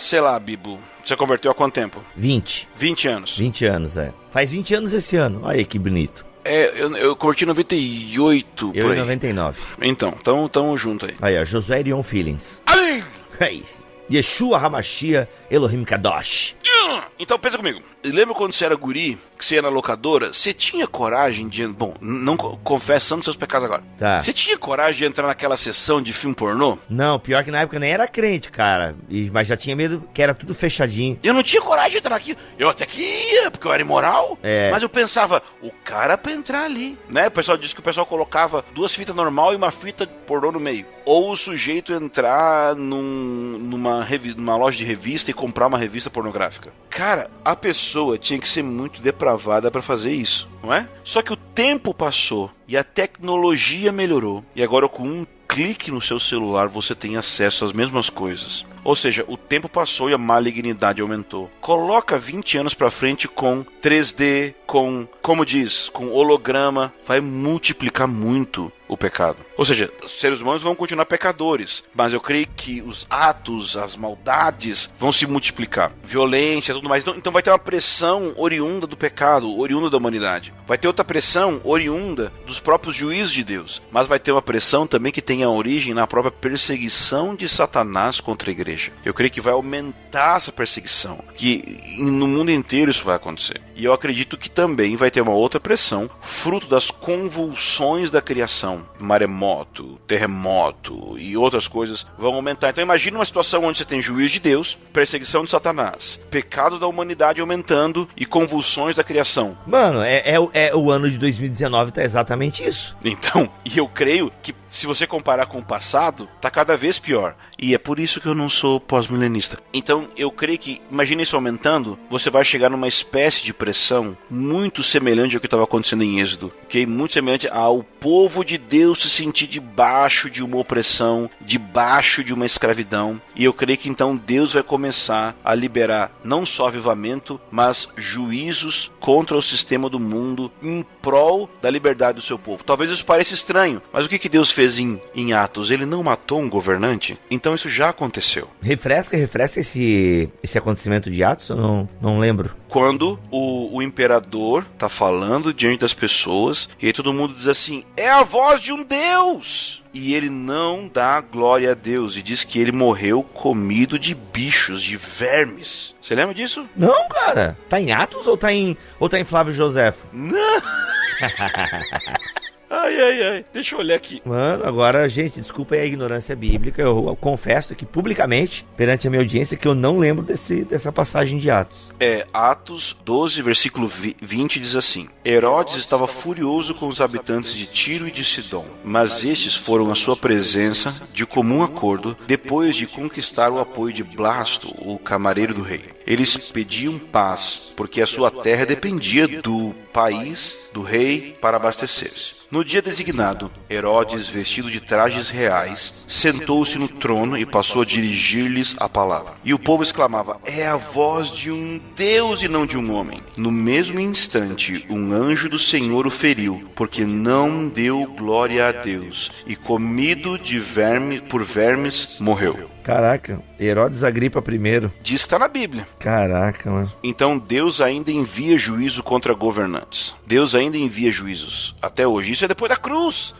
sei lá, Bibo, você converteu há quanto tempo? 20. 20 anos. 20 anos, é. Faz 20 anos esse ano. Olha aí que bonito. Eu converti em 98, eu por aí. em 99. Então, tamo junto aí. Aí, ó, Josué Irion Feelings. Ai! É isso. Yeshua HaMashiach Elohim Kadosh. Então pensa comigo. Lembra quando você era guri que você ia na locadora, você tinha coragem de... Bom, não confessando seus pecados agora. Tá. Você tinha coragem de entrar naquela sessão de filme pornô? Não, pior que na época nem era crente, cara. Mas já tinha medo que era tudo fechadinho. Eu não tinha coragem de entrar naquilo. Eu até que ia, porque eu era imoral. Mas eu pensava, o cara pra entrar ali, né? O pessoal disse que o pessoal colocava 2 fitas normal e uma fita pornô no meio. Ou o sujeito entrar numa loja de revista e comprar uma revista pornográfica. Cara, a pessoa tinha que ser muito depravada pra fazer isso, não é? Só que o tempo passou e a tecnologia melhorou. E agora com um clique no seu celular você tem acesso às mesmas coisas. Ou seja, o tempo passou e a malignidade aumentou. Coloca 20 anos pra frente com 3D, com holograma, vai multiplicar muito o pecado. Ou seja, os seres humanos vão continuar pecadores, mas eu creio que os atos, as maldades vão se multiplicar. Violência, tudo mais. Então vai ter uma pressão oriunda do pecado, oriunda da humanidade. Vai ter outra pressão oriunda dos próprios juízos de Deus. Mas vai ter uma pressão também que tem a origem na própria perseguição de Satanás contra a igreja. Eu creio que vai aumentar essa perseguição, que no mundo inteiro isso vai acontecer. E eu acredito que também vai ter uma outra pressão, fruto das convulsões da criação. Maremoto, terremoto e outras coisas vão aumentar. Então imagine uma situação onde você tem juízo de Deus, perseguição de Satanás, pecado da humanidade aumentando e convulsões da criação. Mano, o ano de 2019 tá exatamente isso. Então, e eu creio que se você comparar com o passado, tá cada vez pior. E é por isso que eu não sou pós-milenista. Então, eu creio que, imagine isso aumentando, você vai chegar numa espécie de pressão muito semelhante ao que estava acontecendo em Êxodo. Okay? Muito semelhante ao povo de Deus se sentir debaixo de uma opressão, debaixo de uma escravidão. E eu creio que então Deus vai começar a liberar não só avivamento, mas juízos contra o sistema do mundo em prol da liberdade do seu povo. Talvez isso pareça estranho, mas o que Deus fez em Atos? Ele não matou um governante? Então isso já aconteceu. Refresca esse acontecimento de Atos? Eu não lembro. Quando o imperador tá falando diante das pessoas e aí todo mundo diz assim, é a voz de um Deus! E ele não dá glória a Deus e diz que ele morreu comido de bichos, de vermes. Você lembra disso? Não, cara. Tá em Atos ou tá em Flávio Joséfo? Não. Ai. Deixa eu olhar aqui. Mano, agora, gente, desculpa aí a ignorância bíblica. Eu confesso aqui publicamente, perante a minha audiência, que eu não lembro dessa passagem de Atos. Atos 12, versículo 20 diz assim: Herodes estava furioso com os habitantes de Tiro e de Sidom, mas estes foram à sua presença de comum acordo depois de conquistar o apoio de Blasto, o camareiro do rei. Eles pediam paz, porque a sua terra dependia do país do rei para abastecer-se. No dia designado, Herodes, vestido de trajes reais, sentou-se no trono e passou a dirigir-lhes a palavra. E o povo exclamava, é a voz de um Deus e não de um homem. No mesmo instante, um anjo do Senhor o feriu, porque não deu glória a Deus, e comido por vermes, morreu. Caraca, Herodes Agripa I. Diz que está na Bíblia. Caraca, mano. Então Deus ainda envia juízo contra governantes. Deus ainda envia juízos. Até hoje. Isso é depois da cruz.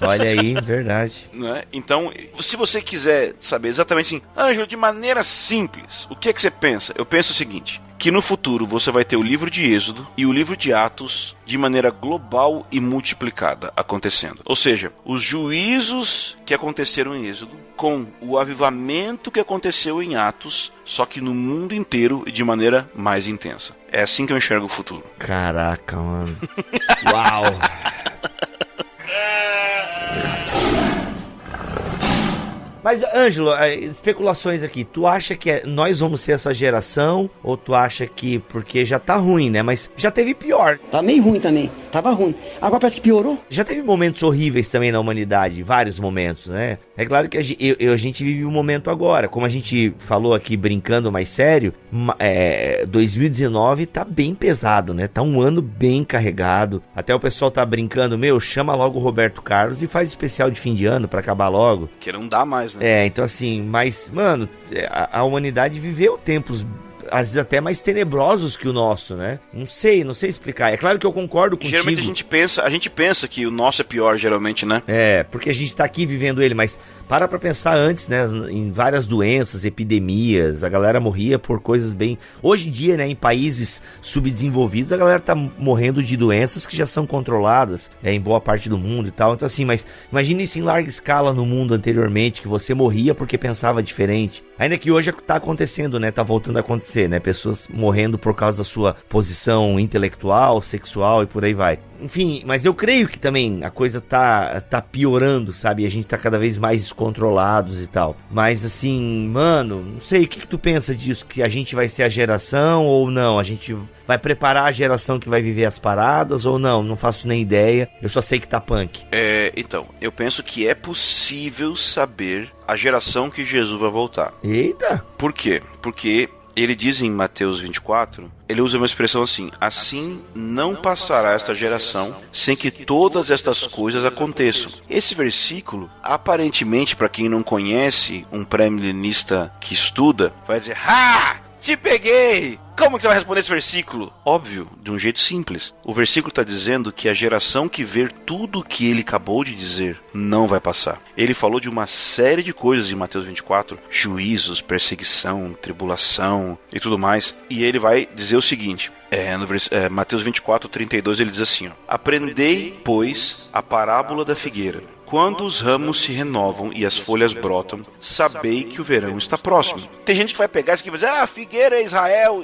Olha aí, verdade. Né? Então, se você quiser saber exatamente assim, Ângelo, de maneira simples, o que é que você pensa? Eu penso o seguinte, que no futuro você vai ter o livro de Êxodo e o livro de Atos de maneira global e multiplicada acontecendo. Ou seja, os juízos que aconteceram em Êxodo com o avivamento que aconteceu em Atos, só que no mundo inteiro e de maneira mais intensa. É assim que eu enxergo o futuro. Caraca, mano. Uau. Mas, Ângelo, especulações aqui. Tu acha que nós vamos ser essa geração? Ou tu acha que... Porque já tá ruim, né? Mas já teve pior. Tá meio ruim também. Tava ruim. Agora parece que piorou. Já teve momentos horríveis também na humanidade. Vários momentos, né? É claro que a gente vive um momento agora. Como a gente falou aqui, brincando mais sério, 2019 tá bem pesado, né? Tá um ano bem carregado. Até o pessoal tá brincando, chama logo o Roberto Carlos e faz especial de fim de ano pra acabar logo. Que não dá mais, né? Então assim, mas, mano, a humanidade viveu tempos, às vezes até mais tenebrosos que o nosso, né? Não sei explicar. É claro que eu concordo contigo. Geralmente a gente pensa que o nosso é pior, geralmente, né? Porque a gente tá aqui vivendo ele, mas para pra pensar antes, né, em várias doenças, epidemias, a galera morria por coisas bem... Hoje em dia, né, em países subdesenvolvidos, a galera tá morrendo de doenças que já são controladas, em boa parte do mundo e tal. Então assim, mas imagine isso em larga escala no mundo anteriormente, que você morria porque pensava diferente. Ainda que hoje tá acontecendo, né, tá voltando a acontecer, né, pessoas morrendo por causa da sua posição intelectual, sexual e por aí vai. Enfim, mas eu creio que também a coisa tá piorando, sabe? A gente tá cada vez mais descontrolados e tal. Mas assim, mano, não sei, o que tu pensa disso? Que a gente vai ser a geração ou não? A gente vai preparar a geração que vai viver as paradas ou não? Não faço nem ideia. Eu só sei que tá punk. Então, eu penso que é possível saber a geração que Jesus vai voltar. Eita! Por quê? Porque ele diz em Mateus 24, ele usa uma expressão assim não passará esta geração sem que todas estas coisas aconteçam. Esse versículo, aparentemente, para quem não conhece um pré-milenista que estuda, vai dizer, ha! Te peguei! Como que você vai responder esse versículo? Óbvio, de um jeito simples. O versículo está dizendo que a geração que ver tudo o que ele acabou de dizer não vai passar. Ele falou de uma série de coisas em Mateus 24, juízos, perseguição, tribulação e tudo mais. E ele vai dizer o seguinte, Mateus 24, 32, ele diz assim, aprendei, pois, a parábola da figueira. Quando os ramos se renovam e as folhas brotam, sabei que o verão está próximo. Tem gente que vai pegar isso aqui e vai dizer, figueira é Israel.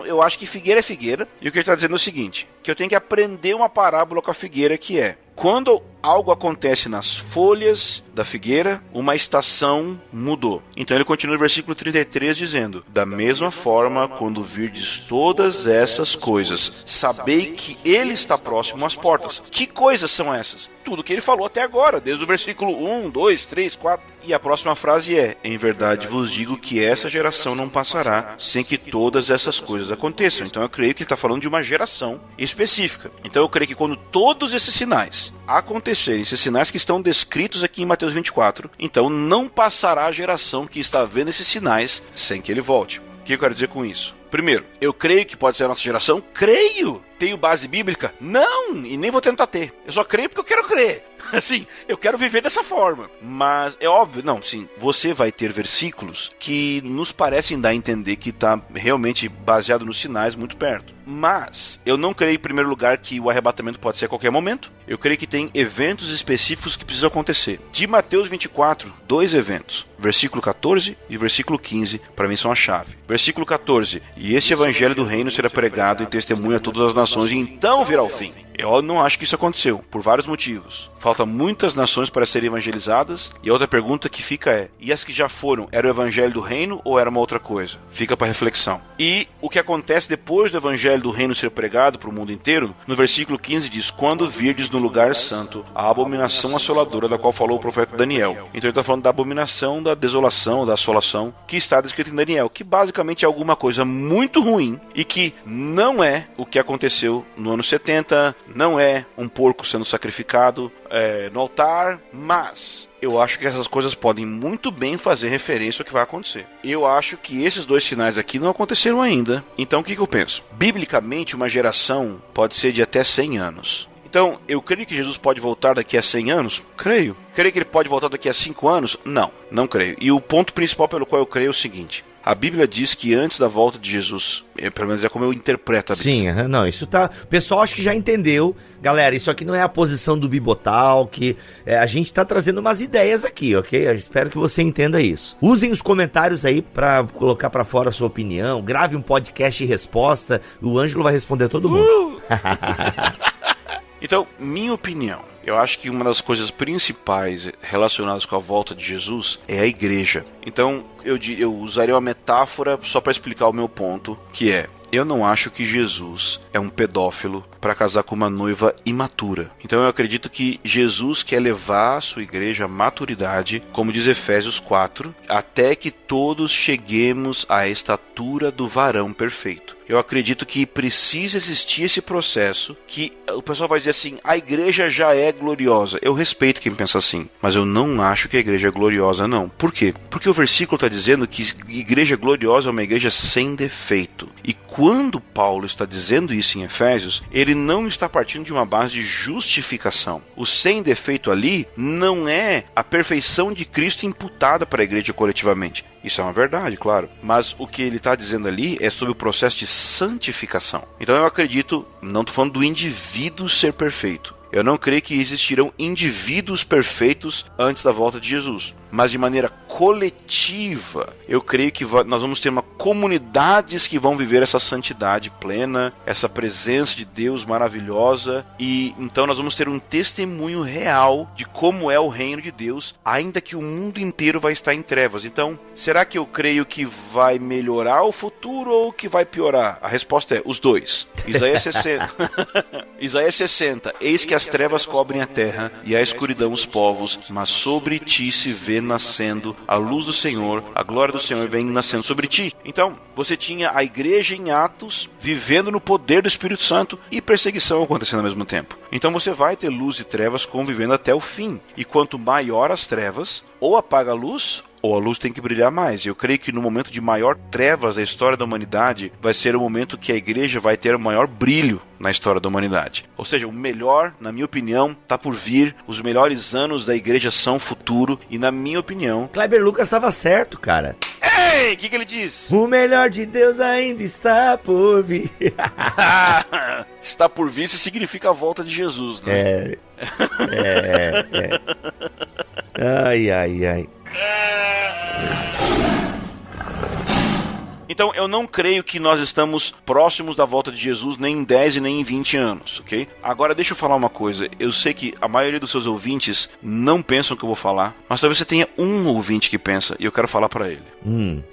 Eu acho que figueira é figueira. E o que ele está dizendo é o seguinte, que eu tenho que aprender uma parábola com a figueira que é, quando algo acontece nas folhas da figueira, uma estação mudou. Então ele continua no versículo 33 dizendo, da mesma forma, quando virdes todas essas coisas, sabei que ele está próximo às portas. Que coisas são essas? Tudo que ele falou até agora, desde o versículo 1, 2, 3, 4. E a próxima frase é, em verdade vos digo que essa geração não passará sem que todas essas coisas aconteçam. Então eu creio que ele está falando de uma geração específica. Então eu creio que quando todos esses sinais acontecerem, esses sinais que estão descritos aqui em Mateus 24, então não passará a geração que está vendo esses sinais sem que ele volte. O que eu quero dizer com isso? Primeiro, eu creio que pode ser a nossa geração? Creio! Tenho base bíblica? Não! E nem vou tentar ter. Eu só creio porque eu quero crer. Assim, eu quero viver dessa forma. Mas é óbvio, não, sim, você vai ter versículos que nos parecem dar a entender que está realmente baseado nos sinais muito perto. Mas eu não creio, em primeiro lugar, que o arrebatamento pode ser a qualquer momento. Eu creio que tem eventos específicos que precisam acontecer. De Mateus 24, 2 eventos. Versículo 14 e versículo 15, para mim, são a chave. Versículo 14, e esse evangelho do reino será pregado em testemunho a todas as nações, e então virá o fim. Eu não acho que isso aconteceu, por vários motivos. Faltam muitas nações para serem evangelizadas, e a outra pergunta que fica é, e as que já foram, era o evangelho do reino ou era uma outra coisa? Fica para reflexão. E o que acontece depois do evangelho do reino ser pregado para o mundo inteiro, no versículo 15 diz, quando virdes no lugar santo a abominação assoladora da qual falou o profeta Daniel. Então ele está falando da abominação, da desolação, da assolação, que está descrito em Daniel, que basicamente é alguma coisa muito ruim, e que não é o que aconteceu no ano 70, não é um porco sendo sacrificado no altar, mas eu acho que essas coisas podem muito bem fazer referência ao que vai acontecer. Eu acho que esses dois sinais aqui não aconteceram ainda. Então o que eu penso? Biblicamente, uma geração pode ser de até 100 anos. Então, eu creio que Jesus pode voltar daqui a 100 anos? Creio. Creio que ele pode voltar daqui a 5 anos? Não creio. E o ponto principal pelo qual eu creio é o seguinte. A Bíblia diz que antes da volta de Jesus, pelo menos é como eu interpreto a Bíblia. Sim, não, isso tá... O pessoal acho que já entendeu. Galera, isso aqui não é a posição do Bibotal, que a gente tá trazendo umas ideias aqui, ok? Eu espero que você entenda isso. Usem os comentários aí pra colocar pra fora a sua opinião. Grave um podcast e resposta. O Ângelo vai responder a todo mundo. Então, minha opinião, eu acho que uma das coisas principais relacionadas com a volta de Jesus é a igreja. Então, eu usaria uma metáfora só para explicar o meu ponto, que é, eu não acho que Jesus é um pedófilo para casar com uma noiva imatura. Então eu acredito que Jesus quer levar a sua igreja à maturidade, como diz Efésios 4, até que todos cheguemos à estatura do varão perfeito. Eu acredito que precisa existir esse processo, que o pessoal vai dizer assim, a igreja já é gloriosa. Eu respeito quem pensa assim, mas eu não acho que a igreja é gloriosa, não. Por quê? Porque o versículo está dizendo que igreja gloriosa é uma igreja sem defeito. E quando Paulo está dizendo isso em Efésios, ele não está partindo de uma base de justificação. O sem defeito ali não é a perfeição de Cristo imputada para a igreja coletivamente. Isso é uma verdade, claro. Mas o que ele está dizendo ali é sobre o processo de santificação. Então eu acredito, não estou falando do indivíduo ser perfeito. Eu não creio que existirão indivíduos perfeitos antes da volta de Jesus. Mas de maneira coletiva, eu creio que nós vamos ter comunidades que vão viver essa santidade plena, essa presença de Deus maravilhosa. E então nós vamos ter um testemunho real de como é o reino de Deus, ainda que o mundo inteiro vai estar em trevas. Então, será que eu creio que vai melhorar o futuro ou que vai piorar? A resposta é os dois. Isaías 60. Isaías 60. Eis que as trevas cobrem a terra e a escuridão os povos, mas sobre ti se vê nascendo a luz do Senhor, a glória do Senhor vem nascendo sobre ti. Então, você tinha a igreja em Atos, vivendo no poder do Espírito Santo e perseguição acontecendo ao mesmo tempo. Então você vai ter luz e trevas convivendo até o fim. E quanto maior as trevas, ou apaga a luz, ou a luz tem que brilhar mais. Eu creio que no momento de maior trevas da história da humanidade, vai ser o momento que a igreja vai ter o maior brilho na história da humanidade. Ou seja, o melhor, na minha opinião, está por vir. Os melhores anos da igreja são futuro. E na minha opinião... Kleber Lucas estava certo, cara. Ei, o que ele diz? O melhor de Deus ainda está por vir. Está por vir, isso significa a volta de Jesus, né? Ai, ai, ai. Então eu não creio que nós estamos próximos da volta de Jesus nem em 10 e nem em 20 anos, ok? Agora deixa eu falar uma coisa. Eu sei que a maioria dos seus ouvintes não pensam o que eu vou falar, mas talvez você tenha um ouvinte que pensa e eu quero falar pra ele.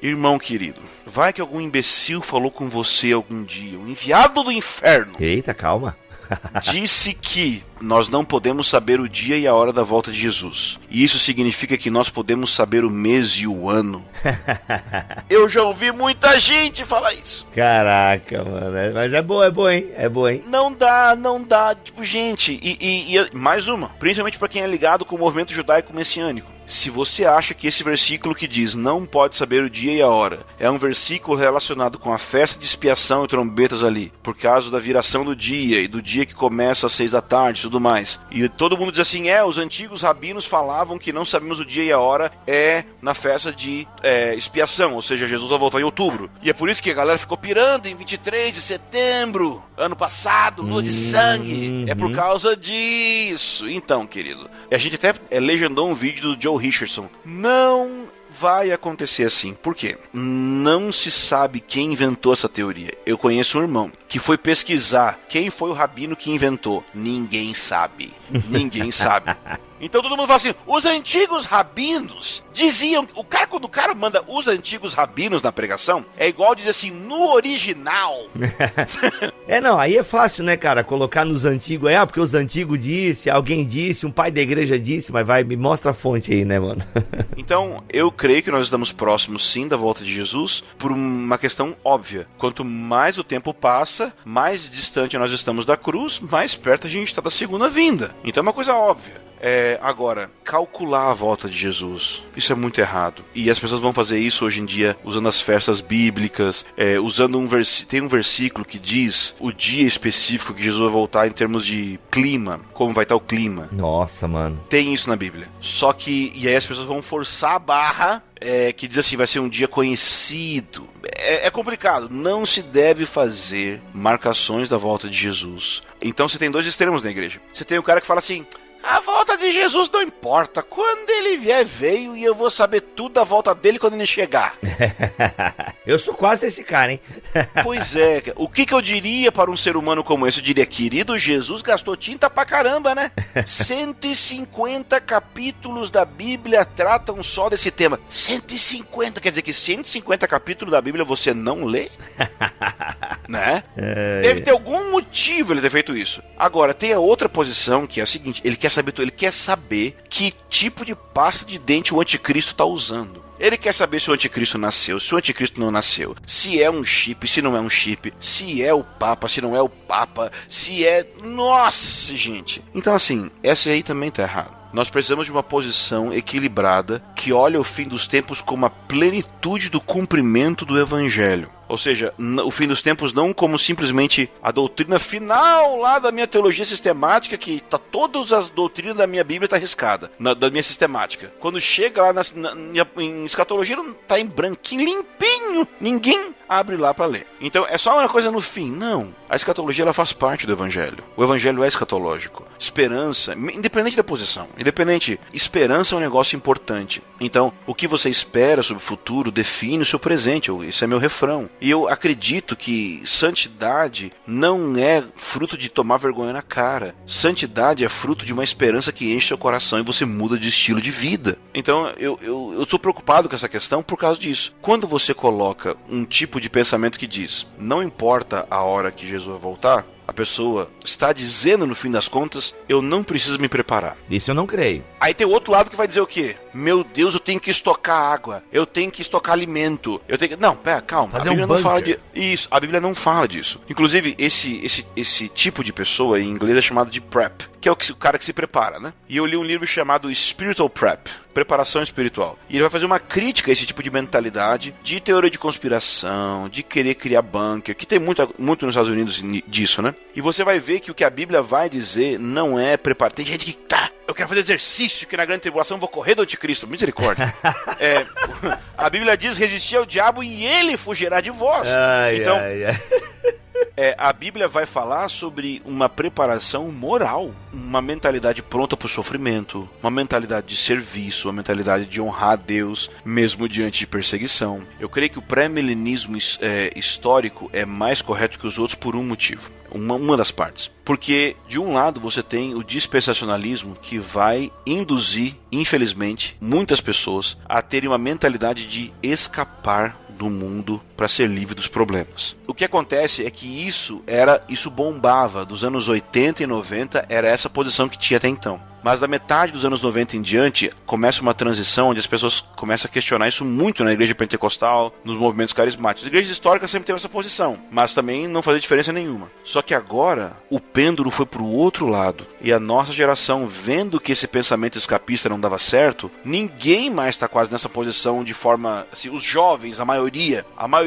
Irmão querido, vai que algum imbecil falou com você algum dia, o enviado do inferno. Eita, calma. Disse que nós não podemos saber o dia e a hora da volta de Jesus. E isso significa que nós podemos saber o mês e o ano. Eu já ouvi muita gente falar isso. Caraca, mano. Mas é boa, hein? É boa, hein? Não dá. Tipo, gente, e mais uma. Principalmente para quem é ligado com o movimento judaico-messiânico. Se você acha que esse versículo que diz não pode saber o dia e a hora é um versículo relacionado com a festa de expiação e trombetas ali, por causa da viração do dia e do dia que começa às 6 da tarde e tudo mais, e todo mundo diz assim, os antigos rabinos falavam que não sabemos o dia e a hora é na festa de expiação, ou seja, Jesus vai voltar em outubro, e é por isso que a galera ficou pirando em 23 de setembro, ano passado, lua de sangue, é por causa disso. Então, querido, a gente até legendou um vídeo do Joe Richardson. Não vai acontecer assim. Por quê? Não se sabe quem inventou essa teoria. Eu conheço um irmão que foi pesquisar quem foi o rabino que inventou. Ninguém sabe. Ninguém sabe. Então todo mundo fala assim, os antigos rabinos diziam... Quando o cara manda os antigos rabinos na pregação, é igual dizer assim, no original. Aí é fácil, né, cara? Colocar nos antigos aí, porque os antigos disse, alguém disse, um pai da igreja disse, mas me mostra a fonte aí, né, mano? Então, eu creio que nós estamos próximos, sim, da volta de Jesus, por uma questão óbvia. Quanto mais o tempo passa, mais distante nós estamos da cruz, mais perto a gente está da segunda vinda. Então é uma coisa óbvia. Agora, calcular a volta de Jesus, isso é muito errado. E as pessoas vão fazer isso hoje em dia usando as festas bíblicas, usando tem um versículo que diz o dia específico que Jesus vai voltar em termos de clima, como vai estar o clima. Nossa, mano. Tem isso na Bíblia. Só que, e aí as pessoas vão forçar a barra, que diz assim, vai ser um dia conhecido. É complicado, não se deve fazer marcações da volta de Jesus. Então você tem dois extremos na igreja. Você tem o cara que fala assim, a volta de Jesus não importa, quando ele vier veio e eu vou saber tudo da volta dele quando ele chegar. Eu sou quase esse cara, hein? Pois é, o que eu diria para um ser humano como esse? Eu diria, querido, Jesus gastou tinta pra caramba, né? 150 capítulos da Bíblia tratam só desse tema. 150, quer dizer que 150 capítulos da Bíblia você não lê? Né? Deve ter algum motivo ele ter feito isso. Agora, tem a outra posição que é a seguinte, ele quer saber que tipo de pasta de dente o anticristo está usando. Ele quer saber se o anticristo nasceu, se o anticristo não nasceu, se é um chip, se não é um chip, se é o Papa, se não é o Papa, se é... Nossa, gente! Então, assim, essa aí também tá errado. Nós precisamos de uma posição equilibrada que olha o fim dos tempos como a plenitude do cumprimento do Evangelho. Ou seja, o fim dos tempos não como simplesmente a doutrina final lá da minha teologia sistemática, que tá todas as doutrinas da minha Bíblia tá arriscada, da minha sistemática. Quando chega lá em escatologia, não tá em branquinho, limpinho, ninguém abre lá para ler. Então é só uma coisa no fim. Não, a escatologia ela faz parte do Evangelho. O Evangelho é escatológico. Esperança, independente da posição, esperança é um negócio importante. Então, o que você espera sobre o futuro define o seu presente. Esse é meu refrão. E eu acredito que santidade não é fruto de tomar vergonha na cara. Santidade é fruto de uma esperança que enche seu coração e você muda de estilo de vida. Então, eu estou preocupado com essa questão por causa disso. Quando você coloca um tipo de pensamento que diz, não importa a hora que Jesus vai voltar, a pessoa está dizendo, no fim das contas, eu não preciso me preparar. Isso eu não creio. Aí tem o outro lado que vai dizer o quê? Meu Deus, eu tenho que estocar água, eu tenho que estocar alimento, eu tenho que... Não, pera, calma. Fazer a Bíblia um não fala bunker. isso. A Bíblia não fala disso. Inclusive, esse tipo de pessoa, em inglês, é chamado de prep, que é o cara que se prepara, né? E eu li um livro chamado Spiritual Prep, Preparação Espiritual. E ele vai fazer uma crítica a esse tipo de mentalidade, de teoria de conspiração, de querer criar bunker, que tem muito nos Estados Unidos disso, né? E você vai ver que o que a Bíblia vai dizer não é preparar. Tem gente que eu quero fazer exercício, que na grande tribulação eu vou correr do anticristo. Misericórdia. A Bíblia diz, resistir ao diabo e ele fugirá de vós. Então, a Bíblia vai falar sobre uma preparação moral, uma mentalidade pronta para o sofrimento, uma mentalidade de serviço, uma mentalidade de honrar a Deus, mesmo diante de perseguição. Eu creio que o pré-milenismo histórico é mais correto que os outros por um motivo. Uma das partes. Porque, de um lado, você tem o dispensacionalismo que vai induzir, infelizmente, muitas pessoas a terem uma mentalidade de escapar do mundo para ser livre dos problemas. O que acontece é que isso bombava dos anos 80 e 90, era essa posição que tinha até então. Mas da metade dos anos 90 em diante, começa uma transição onde as pessoas começam a questionar isso muito na igreja pentecostal, nos movimentos carismáticos. As igrejas históricas sempre teve essa posição, mas também não fazia diferença nenhuma. Só que agora, o pêndulo foi pro outro lado. E a nossa geração, vendo que esse pensamento escapista não dava certo, ninguém mais está quase nessa posição de forma... Assim, os jovens, a maioria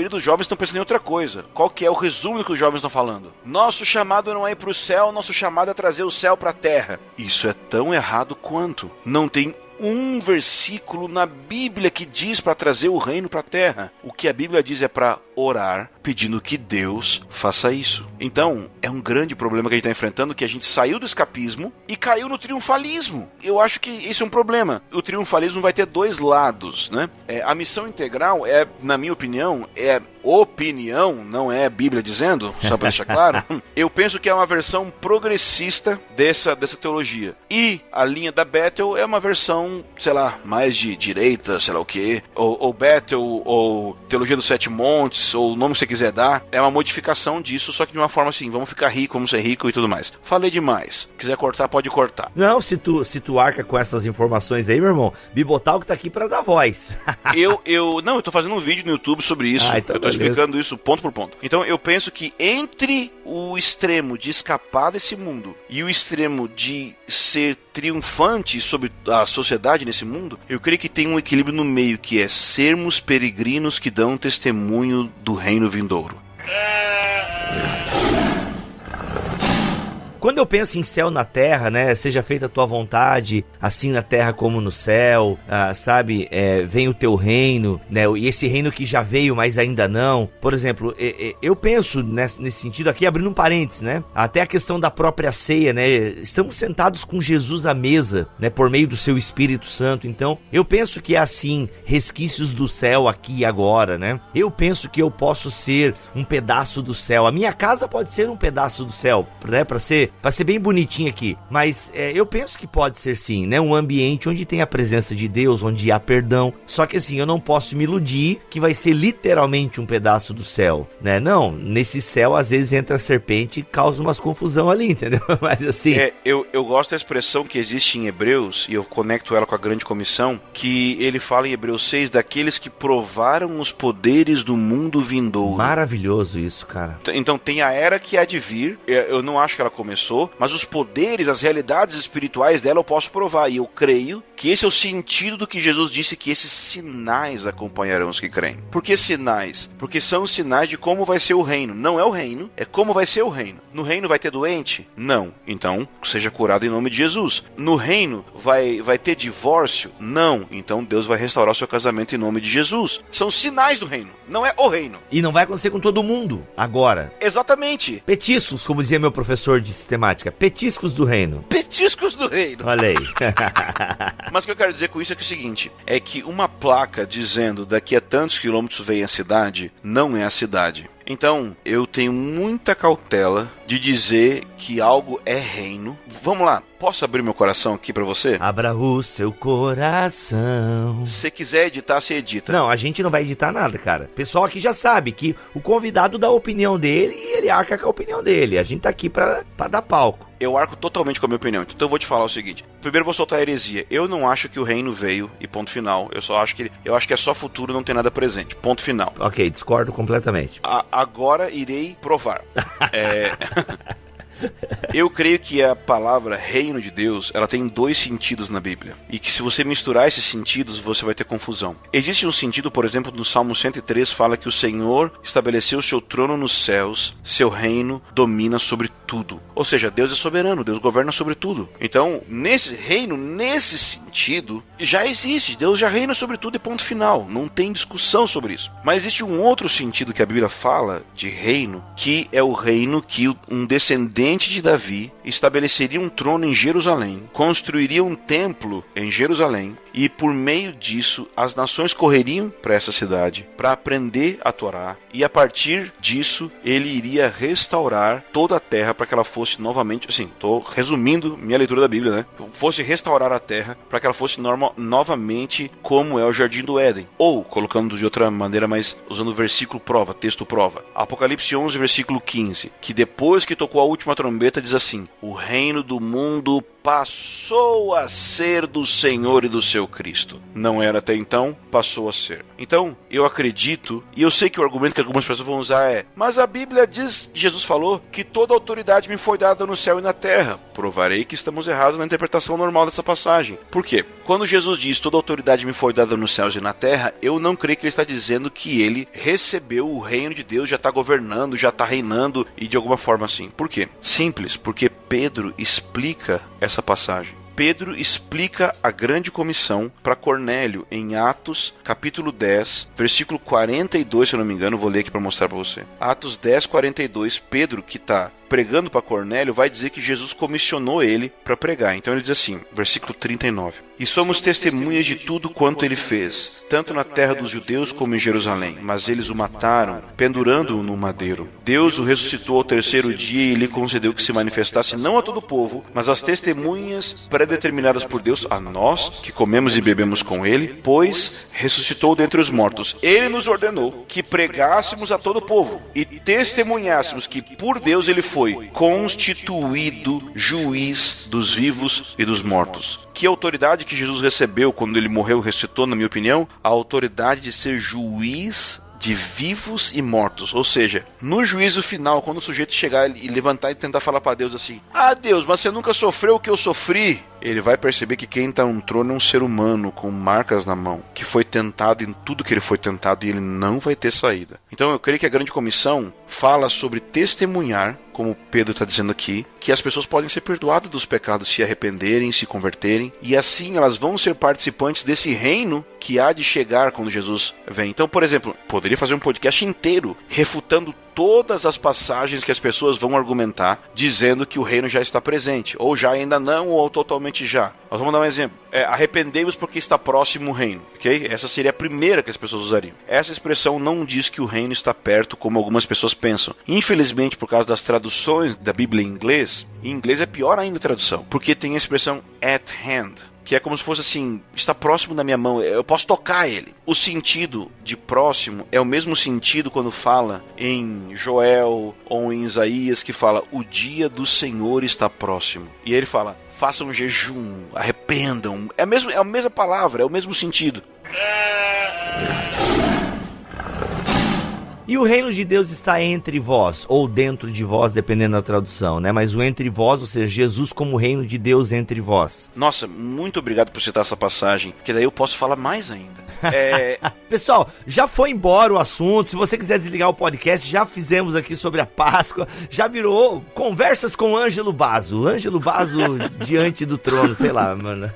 dos jovens estão pensando em outra coisa. Qual que é o resumo do que os jovens estão falando? Nosso chamado não é ir pro céu, nosso chamado é trazer o céu pra terra. Isso é tão errado quanto. Não tem um versículo na Bíblia que diz para trazer o reino para a terra. O que a Bíblia diz é para orar, pedindo que Deus faça isso. Então, é um grande problema que a gente está enfrentando, que a gente saiu do escapismo e caiu no triunfalismo. Eu acho que isso é um problema. O triunfalismo vai ter dois lados, né? A missão integral na minha opinião, não é Bíblia dizendo, só para deixar claro. Eu penso que é uma versão progressista dessa teologia. E a linha da Bethel é uma versão, sei lá, mais de direita, sei lá o quê. Ou Bethel, ou Teologia dos Sete Montes, ou o nome que você quiser dar, é uma modificação disso, só que de uma forma assim, vamos ficar rico, vamos ser rico e tudo mais. Falei demais. Quiser cortar, pode cortar. Não, se tu arca com essas informações aí, meu irmão, Bibotalk tá aqui pra dar voz. eu tô fazendo um vídeo no YouTube sobre isso. Então eu tô explicando isso ponto por ponto. Então eu penso que entre o extremo de escapar desse mundo e o extremo de ser triunfante sobre a sociedade nesse mundo, eu creio que tem um equilíbrio no meio, que é sermos peregrinos que dão testemunho do reino vindouro. Quando eu penso em céu na terra, né, seja feita a tua vontade, assim na terra como no céu, sabe, vem o teu reino, né, e esse reino que já veio, mas ainda não. Por exemplo, eu penso nesse sentido aqui, abrindo um parênteses, né, até a questão da própria ceia, né, estamos sentados com Jesus à mesa, né, por meio do seu Espírito Santo. Então, eu penso que é assim, resquícios do céu aqui e agora, né, eu penso que eu posso ser um pedaço do céu. A minha casa pode ser um pedaço do céu, né, para ser pra ser bem bonitinho aqui, mas eu penso que pode ser sim, né? Um ambiente onde tem a presença de Deus, onde há perdão. Só que assim, eu não posso me iludir que vai ser literalmente um pedaço do céu, né? Não, nesse céu às vezes entra a serpente e causa umas confusão ali, entendeu? Mas assim... Eu gosto da expressão que existe em Hebreus, e eu conecto ela com a grande comissão, que ele fala em Hebreus 6, daqueles que provaram os poderes do mundo vindouro. Maravilhoso isso, cara. Então tem a era que há de vir, eu não acho que ela começou, mas os poderes, as realidades espirituais dela eu posso provar, e eu creio que esse é o sentido do que Jesus disse, que esses sinais acompanharão os que creem. Por que sinais? Porque são os sinais de como vai ser o reino. Não é o reino, é como vai ser o reino. No reino vai ter doente? Não. Então, seja curado em nome de Jesus. No reino vai ter divórcio? Não. Então Deus vai restaurar o seu casamento em nome de Jesus. São sinais do reino, não é o reino. E não vai acontecer com todo mundo agora. Exatamente. Petiscos, como dizia meu professor de sistemática. Petiscos do reino. Petiscos do reino. Olha aí. Mas o que eu quero dizer com isso é que é o seguinte, é que uma placa dizendo daqui a tantos quilômetros vem a cidade, não é a cidade. Então, eu tenho muita cautela de dizer que algo é reino. Vamos lá, posso abrir meu coração aqui pra você? Abra o seu coração. Se quiser editar, você edita. Não, a gente não vai editar nada, cara. O pessoal aqui já sabe que o convidado dá a opinião dele e ele arca com a opinião dele. A gente tá aqui pra dar palco. Eu arco totalmente com a minha opinião. Então eu vou te falar o seguinte. Primeiro eu vou soltar a heresia. Eu não acho que o reino veio e ponto final. Eu acho que é só futuro, não tem nada presente. Ponto final. Ok, discordo completamente. Agora irei provar. Eu creio que a palavra reino de Deus, ela tem dois sentidos na Bíblia. E que se você misturar esses sentidos, você vai ter confusão. Existe um sentido, por exemplo, no Salmo 103, fala que o Senhor estabeleceu o seu trono nos céus, seu reino domina sobre tudo. Ou seja, Deus é soberano, Deus governa sobre tudo. Então, nesse reino, nesse sentido, já existe. Deus já reina sobre tudo e ponto final. Não tem discussão sobre isso. Mas existe um outro sentido que a Bíblia fala de reino, que é o reino que um descendente de Davi estabeleceria um trono em Jerusalém, construiria um templo em Jerusalém, e por meio disso as nações correriam para essa cidade para aprender a Torá, e a partir disso ele iria restaurar toda a terra para que ela fosse novamente, assim, estou resumindo minha leitura da Bíblia, né? Fosse restaurar a terra para que ela fosse novamente como é o Jardim do Éden, ou colocando de outra maneira, mas usando o versículo prova, texto prova, Apocalipse 11, versículo 15, que depois que tocou a última trombeta diz assim: o reino do mundo passou a ser do Senhor e do seu Cristo. Não era até então, passou a ser. Então, eu acredito, e eu sei que o argumento que algumas pessoas vão usar é: mas a Bíblia diz, Jesus falou, que toda autoridade me foi dada no céu e na terra. Provarei que estamos errados na interpretação normal dessa passagem. Por quê? Quando Jesus diz toda autoridade me foi dada nos céus e na terra, eu não creio que ele está dizendo que ele recebeu o reino de Deus, já está governando, já está reinando, e de alguma forma assim. Por quê? Simples, porque Pedro explica essa passagem. Pedro explica a grande comissão para Cornélio em Atos, capítulo 10, versículo 42, se eu não me engano, vou ler aqui para mostrar para você. Atos 10, 42, Pedro, que está pregando para Cornélio, vai dizer que Jesus comissionou ele para pregar. Então ele diz assim, versículo 39: e somos testemunhas de tudo quanto ele fez, tanto na terra dos judeus como em Jerusalém, mas eles o mataram, pendurando-o no madeiro. Deus o ressuscitou ao terceiro dia e lhe concedeu que se manifestasse não a todo o povo, mas às testemunhas predeterminadas por Deus, a nós, que comemos e bebemos com ele, pois ressuscitou dentre os mortos. Ele nos ordenou que pregássemos a todo o povo e testemunhássemos que por Deus ele foi constituído juiz dos vivos e dos mortos. Que autoridade que Jesus recebeu quando ele morreu e ressuscitou, na minha opinião? A autoridade de ser juiz de vivos e mortos. Ou seja, no juízo final, quando o sujeito chegar e levantar e tentar falar para Deus assim: ah, Deus, mas você nunca sofreu o que eu sofri, ele vai perceber que quem está no trono é um ser humano com marcas na mão, que foi tentado em tudo que ele foi tentado, e ele não vai ter saída. Então eu creio que a grande comissão fala sobre testemunhar, como Pedro está dizendo aqui, que as pessoas podem ser perdoadas dos pecados se arrependerem, se converterem, e assim elas vão ser participantes desse reino que há de chegar quando Jesus vem. Então, por exemplo, poderia fazer um podcast inteiro refutando todas as passagens que as pessoas vão argumentar, dizendo que o reino já está presente, ou já ainda não, ou totalmente já. Nós vamos dar um exemplo. Arrependei-vos porque está próximo o reino, ok? Essa seria a primeira que as pessoas usariam. Essa expressão não diz que o reino está perto, como algumas pessoas pensam. Infelizmente, por causa das traduções da Bíblia em inglês é pior ainda a tradução, porque tem a expressão at hand, que é como se fosse assim, está próximo da minha mão, eu posso tocar ele. O sentido de próximo é o mesmo sentido quando fala em Joel ou em Isaías, que fala, o dia do Senhor está próximo. E aí ele fala, façam um jejum, arrependam. É a mesma palavra, é o mesmo sentido. E o reino de Deus está entre vós, ou dentro de vós, dependendo da tradução, né? Mas o entre vós, ou seja, Jesus como reino de Deus entre vós. Nossa, muito obrigado por citar essa passagem, porque daí eu posso falar mais ainda. Pessoal, já foi embora o assunto. Se você quiser desligar o podcast, já fizemos aqui sobre a Páscoa. Já virou conversas com Ângelo Basso. Ângelo Basso diante do trono, sei lá, mano.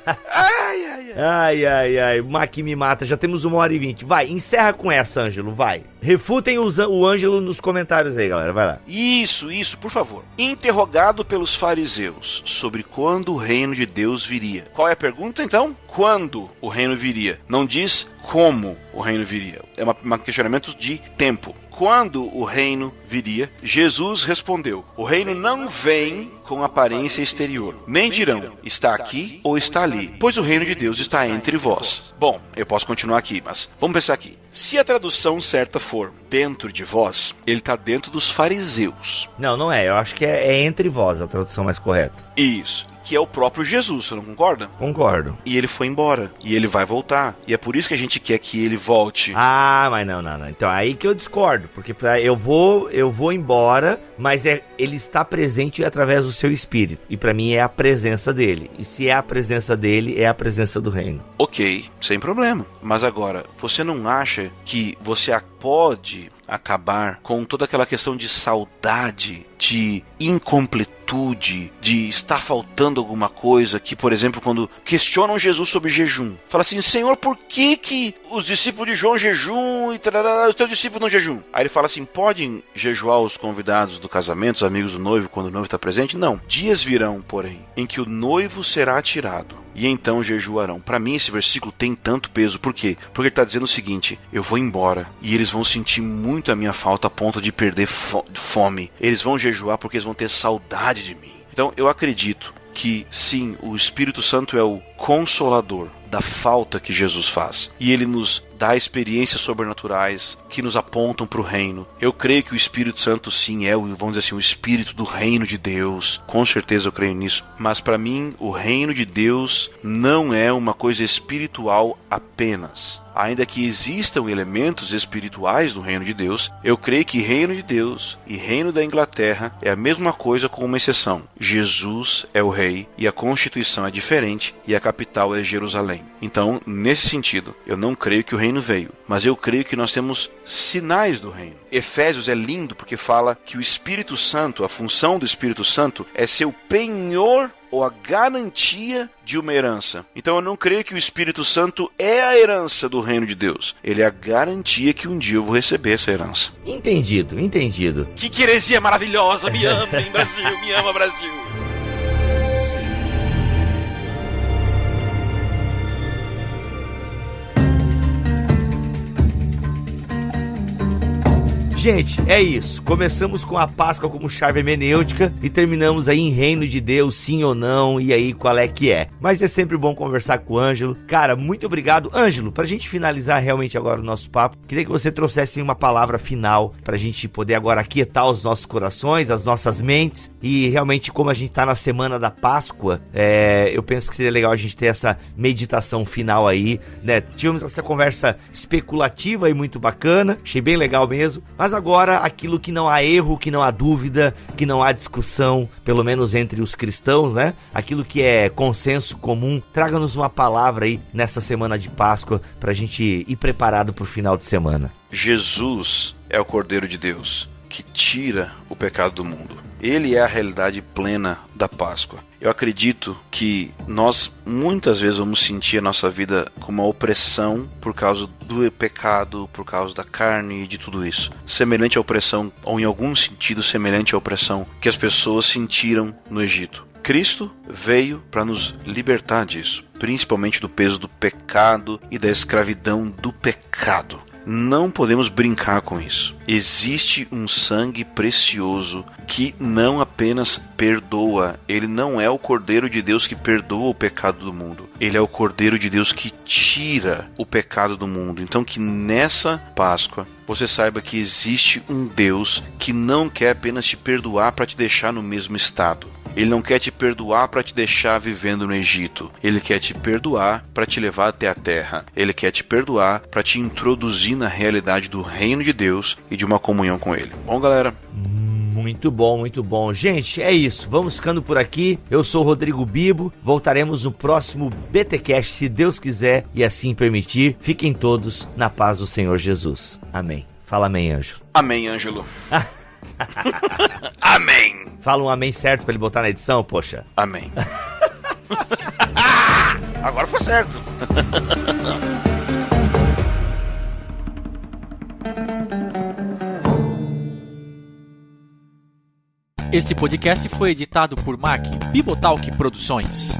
Ai, o Mac me mata. Já temos 1h20. Vai, encerra com essa, Ângelo, vai. Refutem o Ângelo nos comentários aí, galera. Vai lá. Isso, por favor. Interrogado pelos fariseus sobre quando o reino de Deus viria. Qual é a pergunta, então? Quando o reino viria? Não diz como o reino viria. É um questionamento de tempo. Quando o reino viria? Jesus respondeu, o reino não vem com aparência exterior. Nem dirão, está aqui ou está ali, pois o reino de Deus está entre vós. Bom, eu posso continuar aqui, mas vamos pensar aqui. Se a tradução certa for dentro de vós, ele está dentro dos fariseus. Não é. Eu acho que é entre vós a tradução mais correta. Isso. Que é o próprio Jesus, você não concorda? Concordo. E ele foi embora. E ele vai voltar. E é por isso que a gente quer que ele volte. Ah, mas não. Então aí que eu discordo. Porque eu vou embora, mas ele está presente através do seu espírito. E pra mim é a presença dele. E se é a presença dele, é a presença do reino. Ok, sem problema. Mas agora, você não acha que você pode acabar com toda aquela questão de saudade, de incompletude, de estar faltando alguma coisa, que, por exemplo, quando questionam Jesus sobre jejum, fala assim, Senhor, por que os discípulos de João jejum e os teus discípulos não jejum? Aí ele fala assim, podem jejuar os convidados do casamento, os amigos do noivo, quando o noivo está presente? Não. Dias virão, porém, em que o noivo será tirado, e então jejuarão. Para mim esse versículo tem tanto peso. Por quê? Porque ele está dizendo o seguinte, eu vou embora, e eles vão sentir muito a minha falta a ponto de perder fome. Eles vão jejuar porque eles vão ter saudade de mim. Então eu acredito que sim, o Espírito Santo é o consolador da falta que Jesus faz. E ele nos dá experiências sobrenaturais que nos apontam para o reino. Eu creio que o Espírito Santo sim é, vamos dizer assim, o Espírito do reino de Deus. Com certeza eu creio nisso. Mas para mim, o reino de Deus não é uma coisa espiritual apenas. Ainda que existam elementos espirituais do reino de Deus, eu creio que reino de Deus e reino da Inglaterra é a mesma coisa com uma exceção. Jesus é o rei e a Constituição é diferente e a capital é Jerusalém. Então, nesse sentido, eu não creio que o reino veio, mas eu creio que nós temos sinais do reino. Efésios é lindo porque fala que o Espírito Santo, a função do Espírito Santo é ser o penhor ou a garantia de uma herança. Então eu não creio que o Espírito Santo é a herança do reino de Deus. Ele é a garantia que um dia eu vou receber essa herança. Entendido. Que heresia maravilhosa! Me ama, Brasil! Me ama, Brasil! Gente, é isso. Começamos com a Páscoa como chave hermenêutica e terminamos aí em reino de Deus, sim ou não, e aí qual é que é. Mas é sempre bom conversar com o Ângelo. Cara, muito obrigado. Ângelo, pra gente finalizar realmente agora o nosso papo, queria que você trouxesse uma palavra final pra gente poder agora aquietar os nossos corações, as nossas mentes, e realmente como a gente tá na semana da Páscoa, eu penso que seria legal a gente ter essa meditação final aí, né? Tivemos essa conversa especulativa e muito bacana, achei bem legal mesmo, mas agora aquilo que não há erro, que não há dúvida, que não há discussão, pelo menos entre os cristãos, né? Aquilo que é consenso comum, traga-nos uma palavra aí nessa semana de Páscoa pra gente ir preparado pro final de semana. Jesus é o Cordeiro de Deus que tira o pecado do mundo. Ele é a realidade plena da Páscoa. Eu acredito que nós muitas vezes vamos sentir a nossa vida como uma opressão por causa do pecado, por causa da carne e de tudo isso. Semelhante à opressão, ou em algum sentido semelhante à opressão que as pessoas sentiram no Egito. Cristo veio para nos libertar disso, principalmente do peso do pecado e da escravidão do pecado. Não podemos brincar com isso. Existe um sangue precioso que não apenas perdoa. Ele não é o Cordeiro de Deus que perdoa o pecado do mundo. Ele é o Cordeiro de Deus que tira o pecado do mundo. Então que nessa Páscoa você saiba que existe um Deus que não quer apenas te perdoar para te deixar no mesmo estado. Ele não quer te perdoar para te deixar vivendo no Egito. Ele quer te perdoar para te levar até a terra. Ele quer te perdoar para te introduzir na realidade do reino de Deus e de uma comunhão com Ele. Bom, galera? Muito bom, muito bom. Gente, é isso. Vamos ficando por aqui. Eu sou o Rodrigo Bibo. Voltaremos no próximo BTcast, se Deus quiser e assim permitir. Fiquem todos na paz do Senhor Jesus. Amém. Fala amém, Ângelo. Amém, Ângelo. Amém. Fala um amém certo pra ele botar na edição, poxa. Amém. Agora foi certo. Este podcast foi editado por Mac Bibotalk Produções.